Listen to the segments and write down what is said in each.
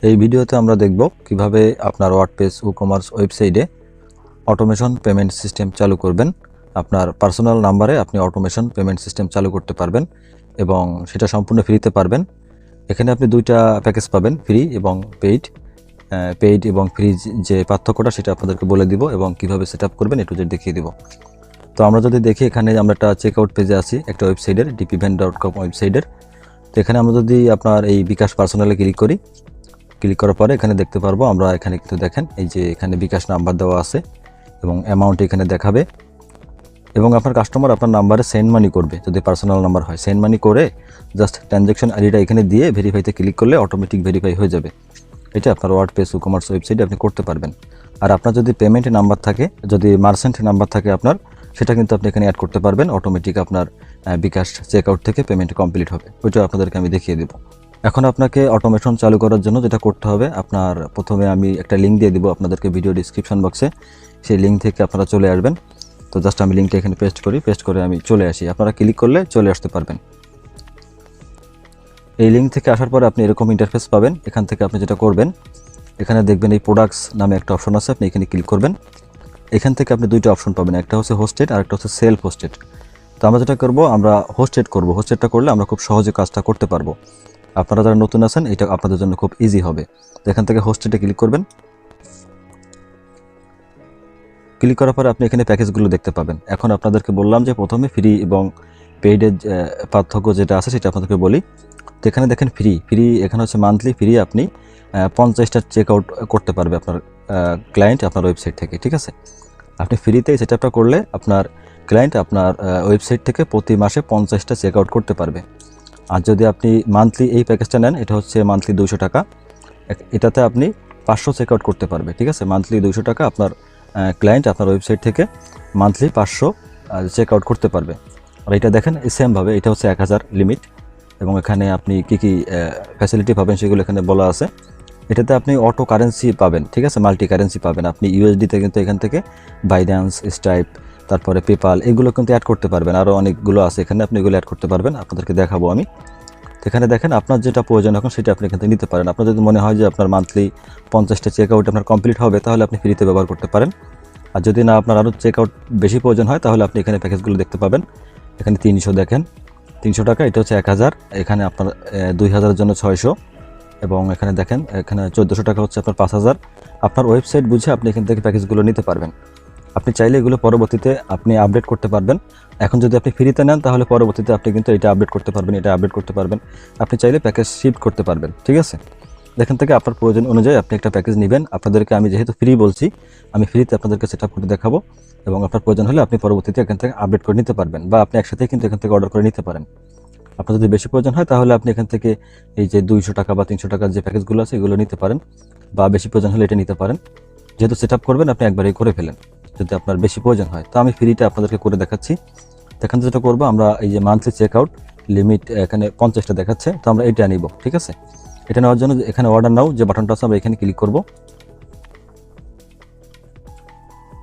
এই ভিডিওতে আমরা দেখব কিভাবে আপনার ওয়ার্ডপ্রেস ই-কমার্স ওয়েবসাইটে অটোমেশন পেমেন্ট সিস্টেম চালু করবেন। আপনার পার্সোনাল নাম্বারে আপনি অটোমেশন পেমেন্ট সিস্টেম চালু করতে পারবেন এবং সেটা সম্পূর্ণ ফ্রিতে পারবেন। এখানে আপনি দুইটা প্যাকেজ পাবেন, ফ্রি এবং পেইড। এবং ফ্রি যে পার্থক্যটা সেটা আপনাদেরকে বলে দিব এবং কিভাবে সেট আপ করবেন একটু দেখিয়ে দিব। তো আমরা যদি দেখি, এখানে আমরা একটা চেকআউট পেজে আছি একটা ওয়েবসাইটের, dpvan.com ওয়েবসাইটের। তো এখানে আমরা যদি আপনার এই বিকাশ পার্সোনালে ক্লিক করি, ক্লিক করার পরে এখানে দেখতে পারবো আমরা এখানে কিন্তু দেখেন এই যে এখানে বিকাশ নাম্বার দেওয়া আছে এবং অ্যামাউন্ট এখানে দেখাবে এবং আপনার কাস্টমার আপনার নাম্বারে সেন্ড মানি করবে। যদি পার্সোনাল নাম্বার হয় সেন্ড মানি করে জাস্ট ট্রানজ্যাকশন আইডিটা এখানে দিয়ে ভেরিফাইতে ক্লিক করলে অটোমেটিক ভেরিফাই হয়ে যাবে। এটা আপনার ওয়ার্ডপ্রেস ই-কমার্স ওয়েবসাইটে আপনি করতে পারবেন। আর আপনার যদি পেমেন্ট নাম্বার থাকে, যদি মার্চেন্ট নাম্বার থাকে আপনার, সেটা কিন্তু আপনি এখানে অ্যাড করতে পারবেন। অটোমেটিক আপনার বিকাশ চেকআউট থেকে পেমেন্ট কমপ্লিট হবে। ওইটা আপনাদেরকে আমি দেখিয়ে দেবো। এখন আপনাকে অটোমেশন চালু করার জন্য যেটা করতে হবে, আপনার প্রথমে আমি একটা লিঙ্ক দিয়ে দিব আপনাদেরকে ভিডিও ডিসক্রিপশন বক্সে। সেই লিঙ্ক থেকে আপনারা চলে আসবেন। তো জাস্ট আমি লিঙ্কটা এখানে পেস্ট করি, পেস্ট করে আমি চলে আসি। আপনারা ক্লিক করলে চলে আসতে পারবেন। এই লিঙ্ক থেকে আসার পরে আপনি এরকম ইন্টারফেস পাবেন। এখান থেকে আপনি যেটা করবেন, এখানে দেখবেন এই প্রোডাক্টস নামে একটা অপশন আছে, আপনি এখানে ক্লিক করবেন। এখান থেকে আপনি দুইটা অপশন পাবেন, একটা হচ্ছে হোস্টেড আর একটা হচ্ছে সেলফ হোস্টেড। তো আমরা যেটা করব, আমরা হোস্টেড করব। হোস্টেডটা করলে আমরা খুব সহজে কাজটা করতে পারবো। আপনারা যারা নতুন আছেন এটা আপনাদের জন্য খুব ইজি হবে। তো এখান থেকে হোস্টেডে ক্লিক করবেন। ক্লিক করার পরে আপনি এখানে প্যাকেজগুলো দেখতে পাবেন। এখন আপনাদেরকে বললাম যে প্রথমে ফ্রি এবং পেইডের পার্থক্য যেটা আছে সেটা আপনাদেরকে বলি। তো এখানে দেখেন ফ্রি এখানে হচ্ছে মান্থলি ফ্রি, আপনি 50টা চেক আউট করতে পারবে আপনার ক্লায়েন্ট আপনার ওয়েবসাইট থেকে। ঠিক আছে, আপনি ফ্রিতে এই সেটআপটা করলে আপনার ক্লায়েন্ট আপনার ওয়েবসাইট থেকে প্রতি মাসে 50টা চেক আউট করতে পারবে। আর যদি আপনি মান্থলি এই প্যাকেজটা নেন, এটা হচ্ছে মান্থলি 200 টাকা, এটাতে আপনি 500 চেক আউট করতে পারবে। ঠিক আছে, মান্থলি 200 টাকা আপনার ক্লায়েন্ট আপনার ওয়েবসাইট থেকে মান্থলি 500 চেক আউট করতে পারবে। আর এটা দেখেন সেমভাবে এটা হচ্ছে 1000 লিমিট এবং এখানে আপনি কী কী ফ্যাসিলিটি পাবেন সেগুলো এখানে বলা আছে। এটাতে আপনি অটো কারেন্সি পাবেন, ঠিক আছে, মাল্টি কারেন্সি পাবেন। আপনি ইউএসডিতে কিন্তু এখান থেকে বাইন্যান্স, স্ট্রাইপ, তারপরে পেপাল এগুলো কিন্তু অ্যাড করতে পারবেন। আরও অনেকগুলো আছে এখানে, আপনি এগুলো অ্যাড করতে পারবেন। আপনাদেরকে দেখাবো আমি। এখানে দেখেন আপনার যেটা প্রয়োজন এখন সেটা আপনি এখান থেকে নিতে পারেন। আপনার যদি মনে হয় যে আপনার মান্থলি 50টা চেক আউট আপনার কমপ্লিট হবে, তাহলে আপনি ফ্রিতে ব্যবহার করতে পারেন। আর যদি না আপনার আরও চেক আউট বেশি প্রয়োজন হয়, তাহলে আপনি এখানে প্যাকেজগুলো দেখতে পাবেন। এখানে 300 দেখেন, 300 টাকা, এটা হচ্ছে 1000। এখানে আপনার 2000-এর জন্য 600 এবং এখানে দেখেন এখানে 1400 টাকা হচ্ছে আপনার 5000। আপনার ওয়েবসাইট বুঝে আপনি এখান থেকে প্যাকেজগুলো নিতে পারবেন। আপনি চাইলে এগুলো পরবর্তীতে আপনি আপডেট করতে পারবেন। এখন যদি আপনি ফ্রিতে নেন তাহলে পরবর্তীতে আপনি কিন্তু এটা আপডেট করতে পারবেন, এটা আপডেট করতে পারবেন। আপনি চাইলে প্যাকেজ শিফট করতে পারবেন। ঠিক আছে, এখান থেকে আপনার প্রয়োজন অনুযায়ী আপনি একটা প্যাকেজ নেবেন। আপনাদেরকে আমি যেহেতু ফ্রি বলছি, আমি ফ্রিতে আপনাদেরকে সেট আপ করে দেখাবো এবং আপনার প্রয়োজন হলে আপনি পরবর্তীতে এখান থেকে আপডেট করে নিতে পারবেন বা আপনি একসাথে কিন্তু এখান থেকে অর্ডার করে নিতে পারেন। আপনার যদি বেশি প্রয়োজন হয় তাহলে আপনি এখান থেকে এই যে 200 টাকা বা 300 টাকার যে প্যাকেজগুলো আছে এগুলো নিতে পারেন, বা বেশি প্রয়োজন হলে এটা নিতে পারেন। যেহেতু সেট আপ করবেন আপনি একবারেই করে ফেলেন যদি আপনার বেশি প্রয়োজন হয়। তো আমি ফ্রিটা আপনাদেরকে করে দেখাচ্ছি। এখান থেকে যেটা করবো, আমরা এই যে মান্থলি চেক আউট লিমিট এখানে 50টা দেখাচ্ছে, তো আমরা এটা নিব। ঠিক আছে, এটা নেওয়ার জন্য এখানে অর্ডার নাও যে বাটনটা আছে আমরা এখানে ক্লিক করব।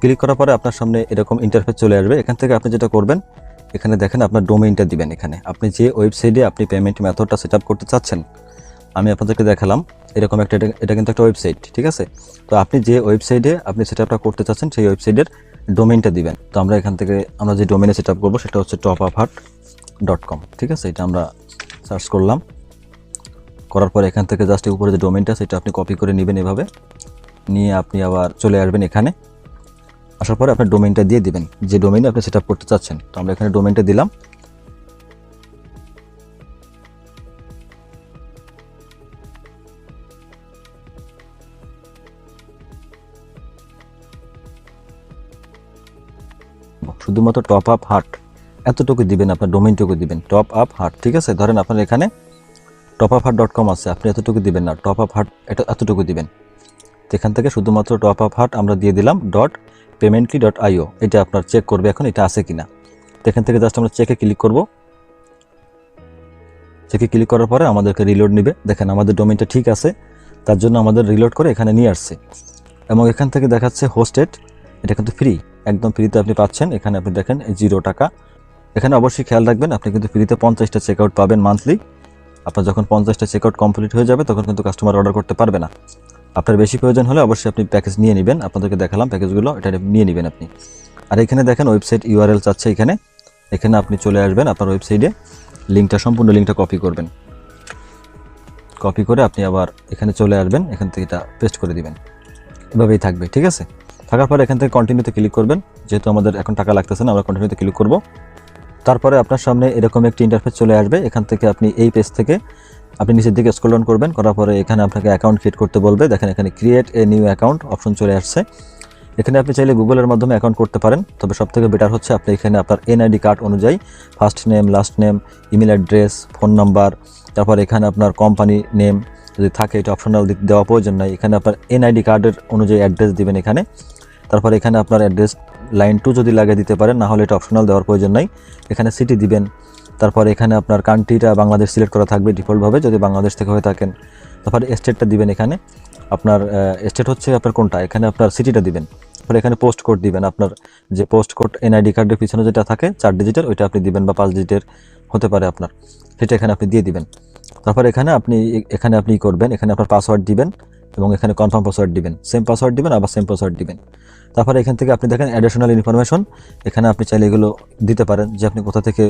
ক্লিক করার পরে আপনার সামনে এরকম ইন্টারফেস চলে আসবে। এখান থেকে আপনি যেটা করবেন, এখানে দেখেন আপনার ডোমেইনটা দিবেন। এখানে আপনি যে ওয়েবসাইটে আপনি পেমেন্ট মেথডটা সেট আপ করতে চাচ্ছেন, আমি আপনাদেরকে দেখালাম এরকম একটা, এটা কিন্তু একটা ওয়েবসাইট। ঠিক আছে, তো আপনি যে ওয়েবসাইটে আপনি সেট আপটা করতে চাচ্ছেন সেই ওয়েবসাইটের ডোমেইনটা দিবেন। তো আমরা এখান থেকে আমরা যে ডোমেইনে সেট আপ করবো সেটা হচ্ছে topuphaat.com। ঠিক আছে, এটা আমরা সার্চ করলাম, করার পরে এখান থেকে জাস্ট উপরে যে ডোমেইনটা সেটা আপনি কপি করে নেবেন। এভাবে নিয়ে আপনি আবার চলে আসবেন এখানে। আসার পরে আপনার ডোমেইনটা দিয়ে দিবেন যে ডোমেইনে আপনি সেট আপ করতে চাচ্ছেন। তো আমরা এখানে ডোমেইনটা দিলাম। শুধুমাত্র টপ আপ হার্ট এতটুকু দিবেন, আপনার ডোমেইনটুকু দিবেন টপ আপ হার্ট। ঠিক আছে, ধরেন আপনার এখানে topuphaat.com আছে, আপনি এতটুকু দিবেন না, টপ আপ হার্ট এটা এতটুকু দিবেন। তো এখান থেকে শুধুমাত্র টপ আপ হার্ট আমরা দিয়ে দিলাম .paymently.io। এটা আপনার চেক করবে এখন এটা আছে কিনা। তো এখান থেকে জাস্ট আমরা চেকে ক্লিক করব। চেকে ক্লিক করার পরে আমাদেরকে রিলোড নেবে। দেখেন আমাদের ডোমেইনটা ঠিক আছে, তার জন্য আমাদের রিলোড করে এখানে নিয়ে আসছে এবং এখান থেকে দেখাচ্ছে হোস্টেড। এটা কিন্তু ফ্রি, একদম ফ্রিতে আপনি পাচ্ছেন। এখানে আপনি দেখেন 0 টাকা। এখানে অবশ্যই খেয়াল রাখবেন আপনি কিন্তু ফ্রিতে 50টা চেক আউট পাবেন মান্থলি আপনার যখন 50টা চেকআউট কমপ্লিট হয়ে যাবে তখন কিন্তু কাস্টমার অর্ডার করতে পারবে না। আপনার বেশি প্রয়োজন হলে অবশ্যই আপনি প্যাকেজ নিয়ে নেবেন, আপনাদেরকে দেখালাম প্যাকেজগুলো, এটা নিয়ে নেবেন আপনি। আর এখানে দেখেন ওয়েবসাইট ইউআরএল চাচ্ছে এখানে আপনি চলে আসবেন, আপনার ওয়েবসাইটে সম্পূর্ণ লিঙ্কটা কপি করবেন, কপি করে আপনি আবার এখানে চলে আসবেন, এখান থেকে এটা পেস্ট করে দিবেন, এভাবেই থাকবে। ঠিক আছে, থাকার পরে এখান থেকে কন্টিনিউতে ক্লিক করবেন, যেহেতু আমাদের এখন টাকা লাগতেছে না আমরা কন্টিনিউতে ক্লিক করব। তারপরে আপনার সামনে এরকম একটি ইন্টারফেস চলে আসবে, এখান থেকে আপনি এই পেজ থেকে আপনি নিচের দিকে স্ক্রল ডাউন করবেন, করার পরে এখানে আপনাকে অ্যাকাউন্ট ক্রিয়েট করতে বলবে। দেখেন এখানে create a new account option চলে আসছে। এখানে আপনি চাইলে গুগলের মাধ্যমে অ্যাকাউন্ট করতে পারেন, তবে সবথেকে বেটার হচ্ছে আপনি এখানে আপনার এনআইডি কার্ড অনুযায়ী first name, last name, email address, phone number, তারপর এখানে আপনার কোম্পানি নেম যদি থাকে এটা অপশনাল দেওয়া প্রয়োজন নাই। এখানে আপনার এনআইডি কার্ডের অনুযায়ী অ্যাড্রেস দিবেন এখানে, তারপর এখানে আপনার অ্যাড্রেস লাইন 2 যদি লাগিয়ে দিতে পারেন, না হলে এটা অপশনাল দেওয়ার প্রয়োজন নাই। এখানে সিটি দিবেন, তারপর এখানে আপনার কান্ট্রিটা বাংলাদেশ সিলেক্ট করা থাকবে ডিফল্টভাবে যদি বাংলাদেশ থেকে হয়ে থাকেন। তারপর স্টেটটা দিবেন, এখানে আপনার স্টেট হচ্ছে আপনার কোনটা, এখানে আপনার সিটিটা দিবেন। তারপর এখানে পোস্ট কোড দিবেন, আপনার যে পোস্ট কোড এনআইডি কার্ডের পিছনে যেটা থাকে 4 ডিজিটের ওইটা আপনি দিবেন, বা 5 ডিজিটের হতে পারে আপনার, সেটা এখানে আপনি দিয়ে দিবেন। তারপর এখানে আপনি করবেন, এখানে আপনার পাসওয়ার্ড দিবেন এবং এখানে কনফার্ম পাসওয়ার্ড দিবেন, সেম পাসওয়ার্ড দিবেন আবার সেম পাসওয়ার্ড দিবেন। তারপরে এখান থেকে আপনি দেখেন অ্যাডিশনাল ইনফরমেশন, এখানে আপনি চাইলে এগুলো দিতে পারেন যে আপনি কোথা থেকে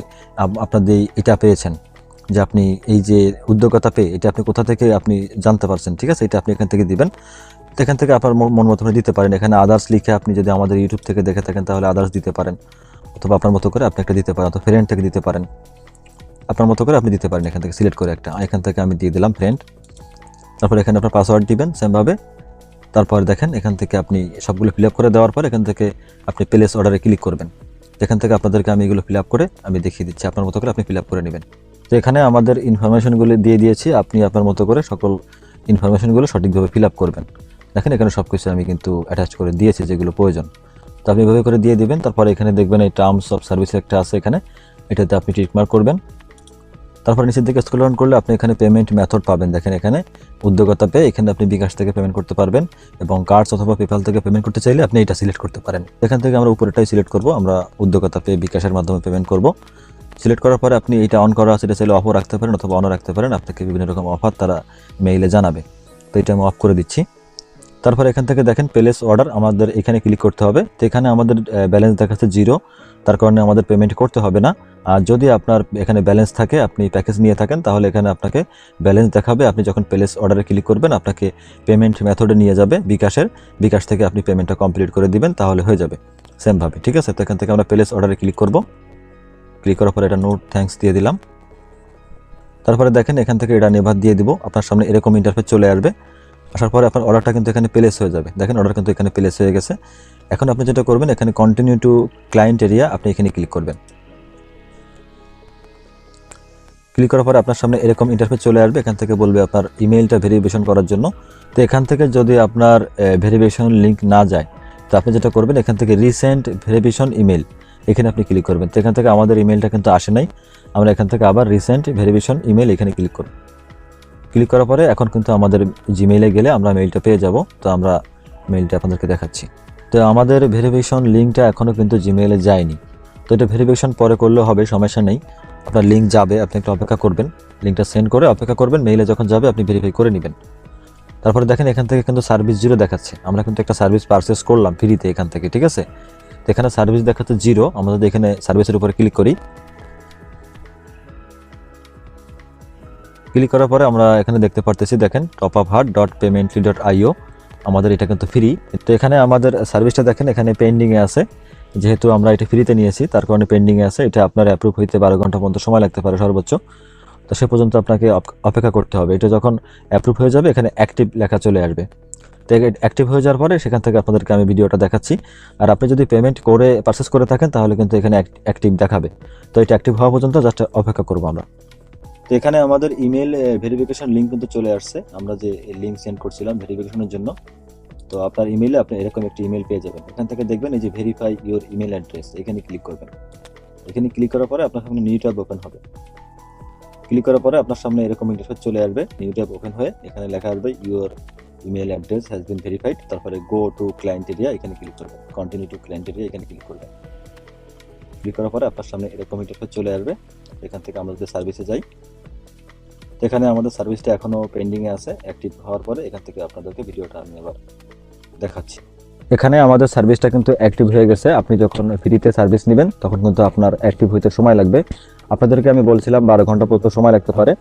আপনাদের এটা পেয়েছেন, যে আপনি এই যে উদ্যোগতা পেয়ে এটা আপনি কোথা থেকে আপনি জানতে পারছেন। ঠিক আছে, এটা আপনি এখান থেকে দিবেন, এখান থেকে আপনার মন মতো দিতে পারেন। এখানে আদার্স লিখে আপনি যদি আমাদের ইউটিউব থেকে দেখে থাকেন তাহলে আদার্স দিতে পারেন, অথবা আপনার মতো করে আপনি একটা দিতে পারেন, অথবা ফ্রেন্ড থেকে দিতে পারেন, আপনার মতো করে আপনি দিতে পারেন। এখান থেকে সিলেক্ট করে একটা, এখান থেকে আমি দিয়ে দিলাম ফ্রেন্ড। তারপর এখানে আপনার পাসওয়ার্ড দিবেন সেমভাবে। তারপর দেখেন এখান থেকে আপনি সবগুলো ফিল আপ করে দেওয়ার পর এখান থেকে আপনি প্লেস অর্ডারে ক্লিক করবেন। এখান থেকে আপনাদেরকে আমি এগুলো ফিল আপ করে আমি দেখিয়ে দিচ্ছি, আপনার মতো করে আপনি ফিল আপ করে নেবেন। তো এখানে আমাদের ইনফরমেশনগুলো দিয়ে দিয়েছি, আপনি আপনার মতো করে সকল ইনফরমেশনগুলো সঠিকভাবে ফিল আপ করবেন। দেখেন এখানে সব কিছু আমি কিন্তু অ্যাটাচ করে দিয়েছি যেগুলো প্রয়োজন, তো আপনি এভাবে করে দিয়ে দিবেন। তারপরে এখানে দেখবেন এই টার্মস অফ সার্ভিস একটা আছে এখানে, এটাতে আপনি টিক মার্ক করবেন। তারপর নিচের দিকে স্ক্রল ডাউন করলে আপনি এখানে পেমেন্ট মেথড পাবেন, দেখেন এখানে উদ্যোগতা পে, এখানে আপনি বিকাশ থেকে পেমেন্ট করতে পারবেন এবং কার্ডস অথবা পেপ্যাল থেকে পেমেন্ট করতে চাইলে আপনি এটা সিলেক্ট করতে পারেন। এখান থেকে আমরা উপরেটাই সিলেক্ট করব, আমরা উদ্যোগতা পে বিকাশের মাধ্যমে পেমেন্ট করব। সিলেক্ট করার পরে আপনি এটা অন করা আছে এটা চাইলে অফও রাখতে পারেন অথবা অনও রাখতে পারেন, আপনাকে বিভিন্ন রকম অফার তারা মেইলে জানাবে, তো এটা আমি অফ করে দিচ্ছি। তারপর এখান থেকে দেখেন প্লেস অর্ডার, আমাদের এখানে ক্লিক করতে হবে। তো এখানে আমাদের ব্যালেন্স দেখাচ্ছে 0, তার কারণে আমাদের পেমেন্ট করতে হবে না। আর যদি আপনার এখানে ব্যালেন্স থাকে, আপনি প্যাকেজ নিয়ে থাকেন, তাহলে এখানে আপনাকে ব্যালেন্স দেখাবে। আপনি যখন প্লেস অর্ডারে ক্লিক করবেন আপনাকে পেমেন্ট মেথডে নিয়ে যাবে বিকাশ থেকে আপনি পেমেন্টটা কমপ্লিট করে দিবেন, তাহলে হয়ে যাবে সেমভাবে। ঠিক আছে, তো এখান থেকে আমরা প্লেস অর্ডারে ক্লিক করব, ক্লিক করার পরে এটা নোট থ্যাঙ্কস দিয়ে দিলাম। তারপরে দেখেন এখান থেকে এটা নেভার দিয়ে দিব, আপনার সামনে এরকম ইন্টারফেস চলে আসবে। আসার পরে আপনার অর্ডারটা কিন্তু এখানে প্লেস হয়ে যাবে, দেখেন অর্ডার কিন্তু এখানে প্লেস হয়ে গেছে। এখন আপনি যেটা করবেন এখানে কন্টিনিউ টু ক্লায়েন্ট এরিয়া আপনি এখানে ক্লিক করবেন। ক্লিক করার পরে আপনার সামনে এরকম ইন্টারফেস চলে আসবে, এখান থেকে বলবে আপনার ইমেইলটা ভেরিফিকেশন করার জন্য। তো এখান থেকে যদি আপনার ভেরিফিকেশন লিঙ্ক না যায়, তো আপনি যেটা করবেন এখান থেকে রিসেন্ট ভেরিফিকেশন ইমেল এখানে আপনি ক্লিক করবেন। তো এখান থেকে আমাদের ইমেলটা কিন্তু আসে নাই, আমরা এখান থেকে আবার রিসেন্ট ভেরিফিকেশন ইমেল এখানে ক্লিক করব। ক্লিক করার পরে এখন কিন্তু আমাদের জিমেইলে গেলে আমরা মেইলটা পেয়ে যাব। তো আমরা মেইলটা আপনাদেরকে দেখাচ্ছি। তো আমাদের ভেরিফিকেশন লিঙ্কটা এখনও কিন্তু জিমেইলে যায়নি, তো এটা ভেরিফিকেশন পরে করলেও হবে, সমস্যা নেই। আপনার লিঙ্ক যাবে, আপনি একটু অপেক্ষা করবেন, লিঙ্কটা সেন্ড করে অপেক্ষা করবেন, মেইলে যখন যাবে আপনি ভেরিফাই করে নেবেন। তারপরে দেখেন এখান থেকে কিন্তু সার্ভিস 0 দেখাচ্ছে, আমরা কিন্তু একটা সার্ভিস পারচেস করলাম ফ্রিতে এখান থেকে। ঠিক আছে, তো এখানে সার্ভিস দেখাচ্ছে 0, আমরা যদি এখানে সার্ভিসের উপরে ক্লিক করি, ক্লিক করার পরে আমরা এখানে দেখতে পারতেছি, দেখেন topupheart.paymently.io, আমাদের এটা কিন্তু ফ্রি। তো এখানে আমাদের সার্ভিসটা দেখেন এখানে পেন্ডিংয়ে আছে, যেহেতু আমরা এটা ফ্রিতে নিয়েছি তার কারণে পেন্ডিংয়ে আছে। এটা আপনার অ্যাপ্রুভ হইতে 12 ঘন্টা পর্যন্ত সময় লাগতে পারে সর্বোচ্চ, তো সে পর্যন্ত আপনাকে অপেক্ষা করতে হবে। এটা যখন অ্যাপ্রুভ হয়ে যাবে এখানে অ্যাক্টিভ লেখা চলে আসবে। তো অ্যাক্টিভ হয়ে যাওয়ার পরে সেখান থেকে আপনাদেরকে আমি ভিডিওটা দেখাচ্ছি। আর আপনি যদি পেমেন্ট করে পারচেস করে থাকেন তাহলে কিন্তু এখানে অ্যাক্টিভ দেখাবে। তো এটা অ্যাক্টিভ হওয়া পর্যন্ত জাস্ট অপেক্ষা করবো আমরা। তো এখানে আমাদের ইমেল ভেরিফিকেশন লিঙ্ক কিন্তু চলে আসছে, আমরা যে লিঙ্ক সেন্ড করছিলাম ভেরিফিকেশনের জন্য। তো আপনার ইমেইলে আপনি এরকম একটা ইমেল পেয়ে যাবেন, এখান থেকে দেখবেন এই যে ভেরিফাই ইউর ইমেল অ্যাড্রেস, এখানে ক্লিক করবেন। এখানে ক্লিক করার পরে আপনার সামনে নিউ ট্যাব ওপেন হবে। ক্লিক করার পরে আপনার সামনে এরকম ইন্টারফেস চলে আসবে, নিউ ট্যাব ওপেন হয়ে এখানে লেখা আসবে your email address has been verified. তারপরে গো টু ক্লায়েন্ট এরিয়া এখানে ক্লিক করবেন, কন্টিনিউ টু ক্লায়েন্ট এরিয়া এখানে ক্লিক করবেন। ক্লিক করার পরে আপনার সামনে এরকম ইন্টারফেস চলে আসবে। এখান থেকে আমরা যদি সার্ভিসে যাই, এখানে আমাদের সার্ভিসটা এখনো পেন্ডিংয়ে আছে। অ্যাক্টিভ হওয়ার পরে এখান থেকে আপনাদেরকে ভিডিওটা আমি আবার দেখাচ্ছি। এখানে আমাদের সার্ভিসটা কিন্তু অ্যাক্টিভ হয়ে গেছে। আপনি যখন ফ্রিতে সার্ভিস নেবেন তখন কিন্তু আপনার অ্যাক্টিভ হইতে সময় লাগবে। আপনাদেরকে আমি বলছিলাম 12 ঘন্টা পর্যন্ত সময় লাগতে পারে,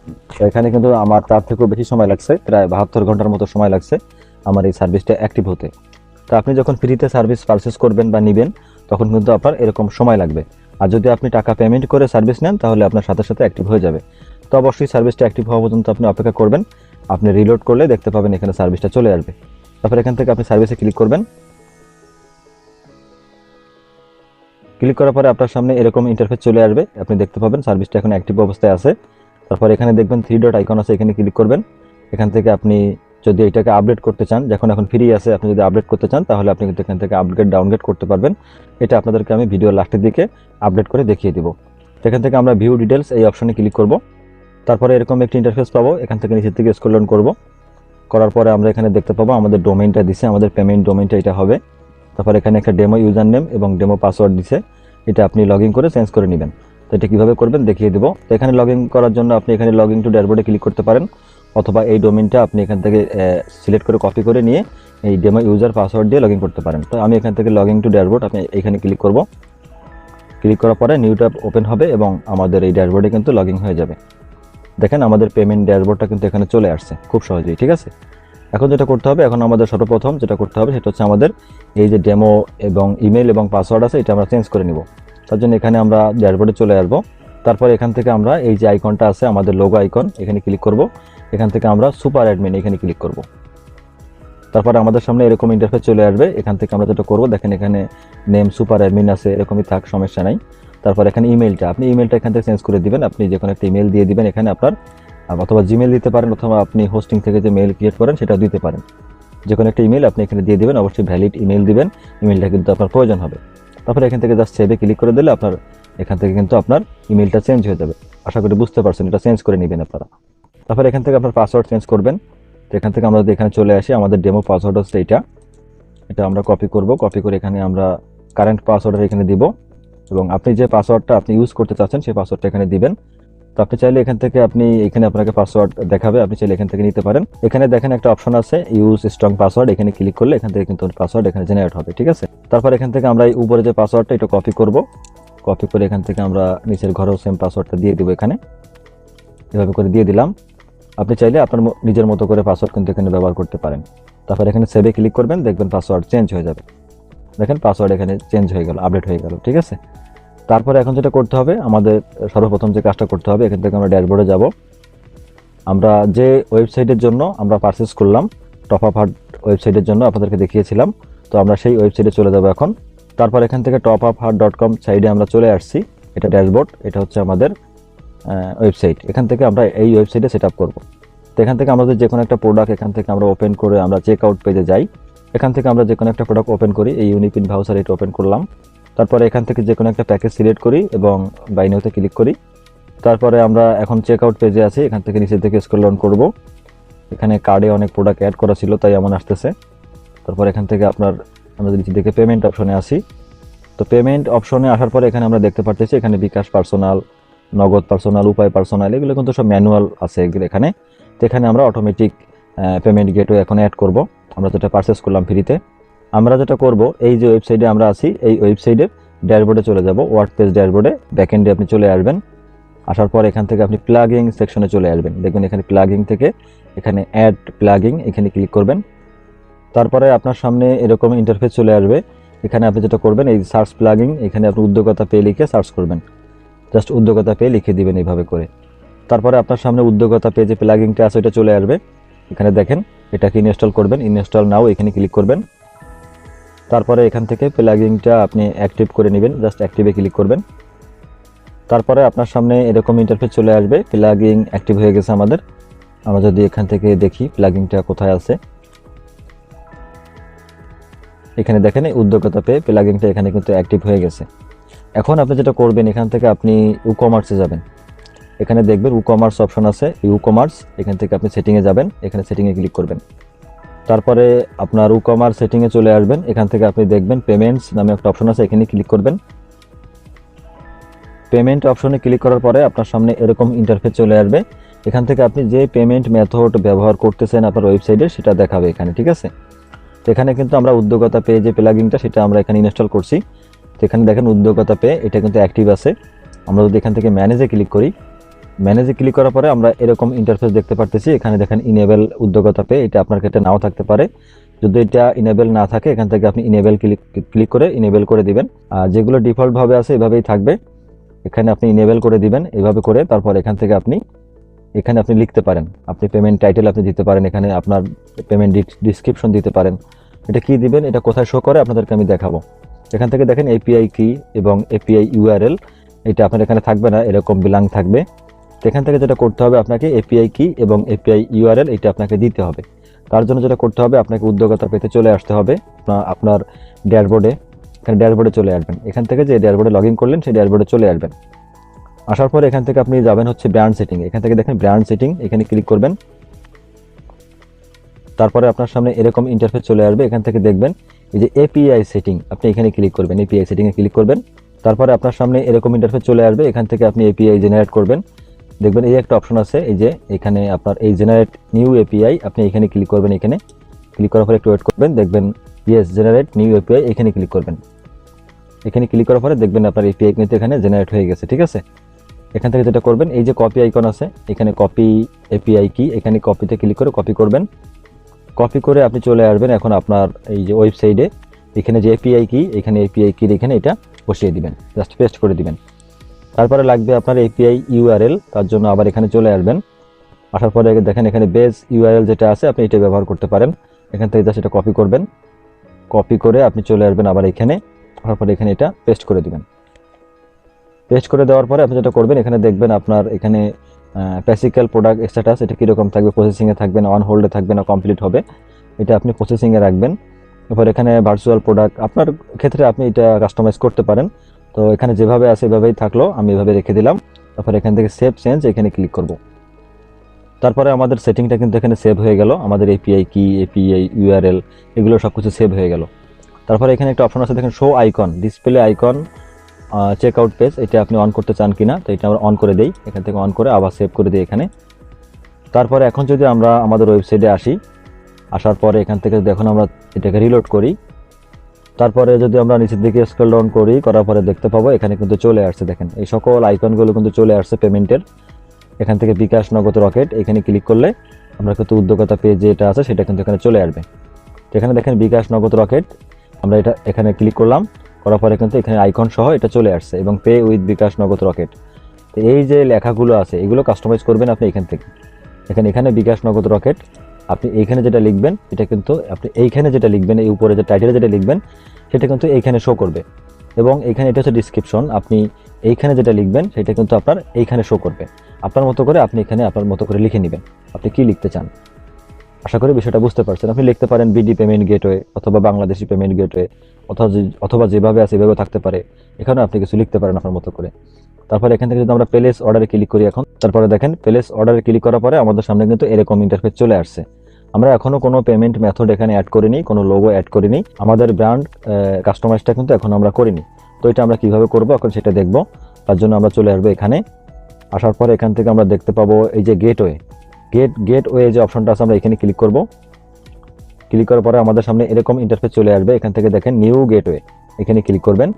এখানে কিন্তু আমার তার থেকেও বেশি সময় লাগছে, প্রায় 72 ঘন্টার মতো সময় লাগছে আমার এই সার্ভিসটা অ্যাক্টিভ হতে। তো আপনি যখন ফ্রিতে সার্ভিস পারচেস করবেন বা নেবেন তখন কিন্তু আপনার এরকম সময় লাগবে। আর যদি আপনি টাকা পেমেন্ট করে সার্ভিস নেন তাহলে আপনার সাথে সাথে অ্যাক্টিভ হয়ে যাবে। তো অবশ্যই সার্ভিসটা অ্যাক্টিভ হওয়া পর্যন্ত আপনি অপেক্ষা করবেন। আপনি রিলোড করলে দেখতে পাবেন এখানে সার্ভিসটা চলে আসবে। তারপর এখান থেকে আপনি সার্ভিসে ক্লিক করবেন। ক্লিক করার পরে আপনার সামনে এরকম ইন্টারফেস চলে আসবে। আপনি দেখতে পাবেন সার্ভিসটা এখন অ্যাক্টিভ অবস্থায় আছে। তারপর এখানে দেখবেন 3 ডট আইকন আছে, এখানে ক্লিক করবেন। এখান থেকে আপনি যদি এটাকে আপডেট করতে চান, যখন এখন ফ্রি আছে, আপনি যদি আপডেট করতে চান তাহলে আপনি কিন্তু এখান থেকে আপগ্রেড ডাউনগ্রেড করতে পারবেন। এটা আপনাদেরকে আমি ভিডিও লাস্টের দিকে আপডেট করে দেখিয়ে দিব। এখান থেকে আমরা ভিউ ডিটেলস এই অপশনে ক্লিক করব। তারপরে এরকম একটি ইন্টারফেস পাবো। এখান থেকে নিচের দিকে স্ক্রল ডাউন করব। করার পরে আমরা এখানে দেখতে পাবো আমাদের ডোমেইনটা দিছে, আমাদের পেমেন্ট ডোমেইনটা এটা হবে। তারপর এখানে একটা ডেমো ইউজার নেম এবং ডেমো পাসওয়ার্ড দিছে, এটা আপনি লগ ইন করে চেঞ্জ করে নেবেন। তো এটা কীভাবে করবেন দেখিয়ে দেবো। তো এখানে লগ ইন করার জন্য আপনি এখানে লগ ইন টু ড্যাশবোর্ডে ক্লিক করতে পারেন, অথবা এই ডোমেইনটা আপনি এখান থেকে সিলেক্ট করে কপি করে নিয়ে এই ডেমো ইউজার পাসওয়ার্ড দিয়ে লগ ইন করতে পারেন। তো আমি এখান থেকে লগ ইন টু ড্যাশবোর্ড, আপনি এখানে ক্লিক করব। ক্লিক করার পরে নিউ ট্যাব ওপেন হবে এবং আমাদের এই ড্যাশবোর্ডে কিন্তু লগ ইন হয়ে যাবে। দেখেন আমাদের পেমেন্ট ড্যাশবোর্ডটা কিন্তু এখানে চলে আসছে খুব সহজেই, ঠিক আছে। এখন যেটা করতে হবে, এখন আমাদের সর্বপ্রথম যেটা করতে হবে সেটা হচ্ছে আমাদের এই যে ডেমো এবং ইমেল এবং পাসওয়ার্ড আছে এটা আমরা চেঞ্জ করে নিব। তার জন্য এখানে আমরা ড্যাশবোর্ডে চলে আসবো। তারপর এখান থেকে আমরা এই যে আইকনটা আছে আমাদের লোগো আইকন, এখানে ক্লিক করব। এখান থেকে আমরা সুপার অ্যাডমিন এখানে ক্লিক করব। তারপর আমাদের সামনে এরকম ইন্টারফেস চলে আসবে। এখান থেকে আমরা যেটা করব, দেখেন এখানে নেম সুপার অ্যাডমিন আছে, এরকমই থাক, সমস্যা নাই। তারপর এখানে ইমেলটা, আপনি ইমেলটা এখান থেকে চেঞ্জ করে দিবেন। আপনি যে কোনো একটা ইমেল দিয়ে দিবেন এখানে আপনার, অথবা জিমেল দিতে পারেন, অথবা আপনি হোস্টিং থেকে যে মেল ক্রিয়েট করেন সেটাও দিতে পারেন। যে কোনো একটা ইমেল আপনি এখানে দিয়ে দিবেন, অবশ্যই ভ্যালিড ইমেল দিবেন, ইমেলটা কিন্তু আপনার প্রয়োজন হবে। তারপরে এখান থেকে জাস্ট সেভে ক্লিক করে দিলে আপনার এখান থেকে কিন্তু আপনার ইমেলটা চেঞ্জ হয়ে যাবে। আশা করি বুঝতে পারছেন, এটা চেঞ্জ করে নেবেন আপনারা। তারপর এখান থেকে আপনার পাসওয়ার্ড চেঞ্জ করবেন। তো এখান থেকে আমরা যদি এখানে চলে আসি, আমাদের ডেমো পাসওয়ার্ড হচ্ছে এটা আমরা কপি করব। কপি করে এখানে আমরা কারেন্ট পাসওয়ার্ড এখানে দিব, এবং আপনি যে পাসওয়ার্ডটা আপনি ইউজ করতে চাচ্ছেন সেই পাসওয়ার্ডটা এখানে দিবেন। তো আপনি চাইলে এখান থেকে এখানে আপনাকে পাসওয়ার্ড দেখাবে, আপনি চাইলে এখান থেকে নিতে পারেন। এখানে দেখেন একটা অপশন আছে ইউজ স্ট্রং পাসওয়ার্ড, এখানে ক্লিক করলে এখান থেকে কিন্তু পাসওয়ার্ড এখানে জেনারেট হবে, ঠিক আছে। তারপর এখান থেকে আমরা এই উপরে যে পাসওয়ার্ডটা এটা কপি করব। কপি করে এখান থেকে আমরা নিচের ঘরেও সেম পাসওয়ার্ডটা দিয়ে দিব, এখানে এভাবে করে দিয়ে দিলাম। আপনি চাইলে আপনার নিজের মতো করে পাসওয়ার্ড কিন্তু এখানে ব্যবহার করতে পারেন। তারপর এখানে সেভে ক্লিক করবেন, দেখবেন পাসওয়ার্ড চেঞ্জ হয়ে যাবে। দেখেন পাসওয়ার্ড এখানে চেঞ্জ হয়ে গেল, আপডেট হয়ে গেল, ঠিক আছে। তারপরে এখন যেটা করতে হবে, আমাদের সর্বপ্রথম যে কাজটা করতে হবে, এখান থেকে আমরা ড্যাশবোর্ডে যাব। আমরা যে ওয়েবসাইটের জন্য আমরা পারচেস করলাম, টপ আপ হার্ট ওয়েবসাইটের জন্য আপনাদেরকে দেখিয়েছিলাম, তো আমরা সেই ওয়েবসাইটে চলে যাব এখন। তারপর এখান থেকে topupheart.com সাইডে আমরা চলে আসছি, এটা ড্যাশবোর্ড, এটা হচ্ছে আমাদের ওয়েবসাইট। এখান থেকে আমরা এই ওয়েবসাইটে সেট আপ করবো। তো এখান থেকে আমাদের যে কোনো একটা প্রোডাক্ট এখান থেকে আমরা ওপেন করে আমরা চেক আউট পেজে যাই। এখান থেকে আমরা যে কোনো একটা প্রোডাক্ট ওপেন করি, এই ইউনিপিন ভাউচার এটা ওপেন করলাম। তারপরে এখান থেকে যে কোনো একটা প্যাকেজ সিলেক্ট করি এবং বাই নাওতে ক্লিক করি। তারপরে আমরা এখন চেক আউট পেজে আছি, এখান থেকে নিচের দিকে স্ক্রল ডাউন করব। এখানে কার্ডে অনেক প্রোডাক্ট অ্যাড করা ছিল তাই এমন আসতেছে। তারপর এখান থেকে আমরা নিচের দিকে পেমেন্ট অপশনে আসি। তো পেমেন্ট অপশনে আসার পরে এখানে আমরা দেখতে পারতেছি এখানে বিকাশ পার্সোনাল, নগদ পার্সোনাল, উপায় পার্সোনাল, এগুলো কিন্তু সব ম্যানুয়াল আছে এখানে। তো এখানে আমরা অটোমেটিক পেমেন্ট গেটওয়ে এখন অ্যাড করব। আমরা যেটা পারচেস করলাম ফ্রিতে, আমরা যেটা করব, এই যে ওয়েবসাইটে আমরা আছি এই ওয়েবসাইটের ড্যাশবোর্ডে চলে যাব। ওয়ার্ডপ্রেস ড্যাশবোর্ডে ব্যাকএন্ডে আপনি চলে আসবেন। আসার পর এখান থেকে আপনি প্লাগিং সেকশনে চলে আসবেন। দেখবেন এখানে প্লাগিং থেকে এখানে অ্যাড প্লাগিং এখানে ক্লিক করবেন। তারপরে আপনার সামনে এরকম ইন্টারফেস চলে আসবে। এখানে আপনি যেটা করবেন, এই সার্চ প্লাগিং, এখানে আপনি উদ্যোক্তা পে লিখে সার্চ করবেন। জাস্ট উদ্যোক্তা পে লিখে দিবেন এইভাবে করে। তারপরে আপনার সামনে উদ্যোক্তা পে যে প্লাগিংটা আছে ওটা চলে আসবে। এখানে দেখেন এটাকে ইনস্টল করবেন, ইনস্টল নাও এখানে ক্লিক করবেন। তারপরে এখান থেকে প্লাগিংটা আপনি অ্যাক্টিভ করে নেবেন, জাস্ট অ্যাক্টিভে ক্লিক করবেন। তারপরে আপনার সামনে এরকম ইন্টারফেস চলে আসবে। প্লাগিং অ্যাক্টিভ হয়ে গেছে আমাদের। আমরা যদি এখান থেকে দেখি প্লাগিংটা কোথায় আছে, এখানে দেখেন উদ্যোক্তা পে প্লাগিংটা এখানে কিন্তু অ্যাক্টিভ হয়ে গেছে। এখন আপনি যেটা করবেন, এখান থেকে আপনি ই-কমার্সে যাবেন। এখানে দেখবেন ই-কমার্স অপশন আছে, ই-কমার্স, এখান থেকে আপনি সেটিংয়ে যাবেন, এখানে সেটিংয়ে ক্লিক করবেন। তারপরে আপনার ই-কমার্স সেটিংয়ে চলে আসবেন। এখান থেকে আপনি দেখবেন পেমেন্টস নামে একটা অপশন আছে, এখানে ক্লিক করবেন। পেমেন্ট অপশনে ক্লিক করার পরে আপনার সামনে এরকম ইন্টারফেস চলে আসবে। এখান থেকে আপনি যে পেমেন্ট মেথড ব্যবহার করতেছেন আপনার ওয়েবসাইটে সেটা দেখাবে এখানে, ঠিক আছে। তো এখানে কিন্তু আমরা উদ্যোগতা পে যে প্লাগইনটা সেটা আমরা এখানে ইনস্টল করছি। তো এখানে দেখেন উদ্যোগতা পে এটা কিন্তু অ্যাক্টিভ আছে। আমরা যদি এখান থেকে ম্যানেজে ক্লিক করি, ম্যানেজে ক্লিক করার পরে আমরা এরকম ইন্টারফেস দেখতে পারতেছি। এখানে দেখেন ইনেবল উদ্যোগতা পে, এটা আপনার ক্ষেত্রে নাও থাকতে পারে। যদি এটা ইনেবল না থাকে এখান থেকে আপনি ইনেবল ক্লিক করে ইনেবল করে দিবেন। আর যেগুলো ডিফল্টভাবে আছে এভাবেই থাকবে, এখানে আপনি ইনেবল করে দিবেন এভাবে করে। তারপর এখান থেকে আপনি লিখতে পারেন, আপনি পেমেন্ট টাইটেল আপনি দিতে পারেন, এখানে আপনার পেমেন্ট ডিসক্রিপশন দিতে পারেন। এটা কি দিবেন, এটা কোথায় শো করে আপনাদেরকে আমি দেখাবো। এখান থেকে দেখেন এপিআই কি এবং এপিআই ইউআরএল, এটা আপনার এখানে থাকবে না, এরকম বিলাং থাকবে। তো এখান থেকে যেটা করতে হবে আপনাকে এপিআই কি এবং এপিআই ইউআরএল এটা আপনাকে দিতে হবে। তার জন্য যেটা করতে হবে আপনাকে উদ্যোগতা পেতে চলে আসতে হবে আপনার ড্যাশবোর্ডে। এখানে ড্যাশবোর্ডে চলে আসবেন, এখান থেকে যে ড্যাশবোর্ডে লগ ইন করলেন সেই ড্যাশবোর্ডে চলে আসবেন। আসার পরে এখান থেকে আপনি যাবেন হচ্ছে ব্র্যান্ড সেটিং, এখান থেকে দেখেন ব্র্যান্ড সেটিং, এখানে ক্লিক করবেন। তারপরে আপনার সামনে এরকম ইন্টারফেস চলে আসবে। এখান থেকে দেখবেন এই যে এপিআই সেটিং, আপনি এখানে ক্লিক করবেন, এপিআই সেটিংয়ে ক্লিক করবেন। তারপরে আপনার সামনে এরকম ইন্টারফেস চলে আসবে। এখান থেকে আপনি এপিআই জেনারেট করবেন। দেখবেন এই একটা অপশন আছে, এই যে এখানে আপনার এই জেনারেট নিউ এপিআই, আপনি এখানে ক্লিক করবেন। এখানে ক্লিক করার পরে একটু ওয়েট করবেন, দেখবেন ইয়েস জেনারেট নিউ এপিআই, এখানে ক্লিক করবেন। এখানে ক্লিক করার পরে দেখবেন আপনার এপিআই কিন্তু এখানে জেনারেট হয়ে গেছে, ঠিক আছে। এখান থেকে যেটা করবেন এই যে কপি আইকন আছে, এখানে কপি এপিআই কি, এখানে কপিতে ক্লিক করে কপি করবেন। কপি করে আপনি চলে আসবেন এখন আপনার এই যে ওয়েবসাইটে, এখানে যে এপিআই কি, এখানে এপিআই কি এখানে এটা বসিয়ে দিবেন, জাস্ট পেস্ট করে দিবেন। তারপরে লাগবে আপনার এপিআই ইউআরএল, তার জন্য আবার এখানে চলে আসবেন। আসার পরে দেখেন এখানে বেস ইউআরএল যেটা আছে আপনি এটা ব্যবহার করতে পারেন। এখান থেকে জাস্ট এটা কপি করবেন, কপি করে আপনি চলে আসবেন আবার এখানে। আসার পরে এখানে এটা পেস্ট করে দিবেন। পেস্ট করে দেওয়ার পরে আপনি যেটা করবেন এখানে দেখবেন আপনার এখানে প্যাসিক্যাল প্রোডাক্ট স্ট্যাটাস এটা কীরকম থাকবে, প্রসেসিংয়ে থাকবে না অন হোল্ডে থাকবে না কমপ্লিট হবে, এটা আপনি প্রসেসিংয়ে রাখবেন। এরপর এখানে ভার্চুয়াল প্রোডাক্ট আপনার ক্ষেত্রে আপনি এটা কাস্টমাইজ করতে পারেন। তো এখানে যেভাবে আছে এভাবেই থাকলো, আমি এভাবে রেখে দিলাম। তারপর এখান থেকে সেভ চেঞ্জ এখানে ক্লিক করব। তারপরে আমাদের সেটিংটা কিন্তু এখানে সেভ হয়ে গেল, আমাদের এপিআই কি এপিআই ইউআরএল এগুলো সব কিছু সেভ হয়ে গেল। তারপরে এখানে একটা অপশন আছে দেখেন show icon, display icon check out page, এটা আপনি অন করতে চান কিনা, তো এটা আমরা অন করে দেই। এখান থেকে অন করে আবার সেভ করে দিই এখানে। তারপরে এখন যদি আমরা আমাদের ওয়েবসাইটে আসি, আসার পরে এখান থেকে দেখুন আমরা এটাকে রিলোড করি। তারপরে যদি আমরা নিচের দিকে স্ক্রল ডাউন করি, করার পরে দেখতে পাবো এখানে কিন্তু চলে আসছে, দেখেন এই সকল আইকনগুলো কিন্তু চলে আসছে পেমেন্টের। এখান থেকে বিকাশ, নগদ, রকেট এখানে ক্লিক করলে আমরা কিন্তু উদ্যোগতা পেজ যেটা আছে সেটা কিন্তু এখানে চলে আসবে। তো এখানে দেখেন বিকাশ, নগদ, রকেট, আমরা এটা এখানে ক্লিক করলাম, করার পরে কিন্তু এখানে আইকন সহ এটা চলে আসছে এবং পে উইথ বিকাশ, নগদ, রকেট। তো এই যে লেখাগুলো আছে এগুলো কাস্টমাইজ করবেন আপনি এখান থেকে। এখানে বিকাশ, নগদ, রকেট, আপনি এইখানে যেটা লিখবেন এটা কিন্তু আপনি এইখানে যেটা লিখবেন, এই উপরে যে টাইটেলে যেটা লিখবেন সেটা কিন্তু এইখানে শো করবে। এবং এখানে এটা হচ্ছে ডিসক্রিপশন, আপনি এইখানে যেটা লিখবেন সেটা কিন্তু আপনার এইখানে শো করবে। আপনার মতো করে আপনি এখানে আপনার মতো করে লিখে নেবেন আপনি কি লিখতে চান। আশা করি বিষয়টা বুঝতে পারছেন। আপনি লিখতে পারেন বিডি পেমেন্ট গেটওয়ে অথবা বাংলাদেশি পেমেন্ট গেটওয়ে, অথবা যেভাবে আছে এভাবে থাকতে পারে, এখানেও আপনি কিছু লিখতে পারেন আপনার মতো করে। তারপরে এখান থেকে যদি আমরা প্লেস অর্ডারে ক্লিক করি এখন, তারপরে দেখেন প্লেস অর্ডারে ক্লিক করার পরে আমাদের সামনে কিন্তু এরকম ইন্টারফেস চলে আসছে। আমরা এখনো কোনো পেমেন্ট মেথড এখানে অ্যাড করিনি, কোনো লোগো অ্যাড করিনি, আমাদের ব্র্যান্ড কাস্টমাইজটা কিন্তু এখন আমরা করিনি। তো এটা আমরা কিভাবে করব এখন সেটা দেখব। তার জন্য আমরা চলে আসবো এখানে। আসার পরে এখান থেকে আমরা দেখতে পাবো এই যে গেটওয়ে যে অপশনটা আছে আমরা এখানে ক্লিক করব। ক্লিক করার পরে আমাদের সামনে এরকম ইন্টারফেস চলে আসবে। এখান থেকে দেখেন নিউ গেটওয়ে, এখানে ক্লিক করবেন।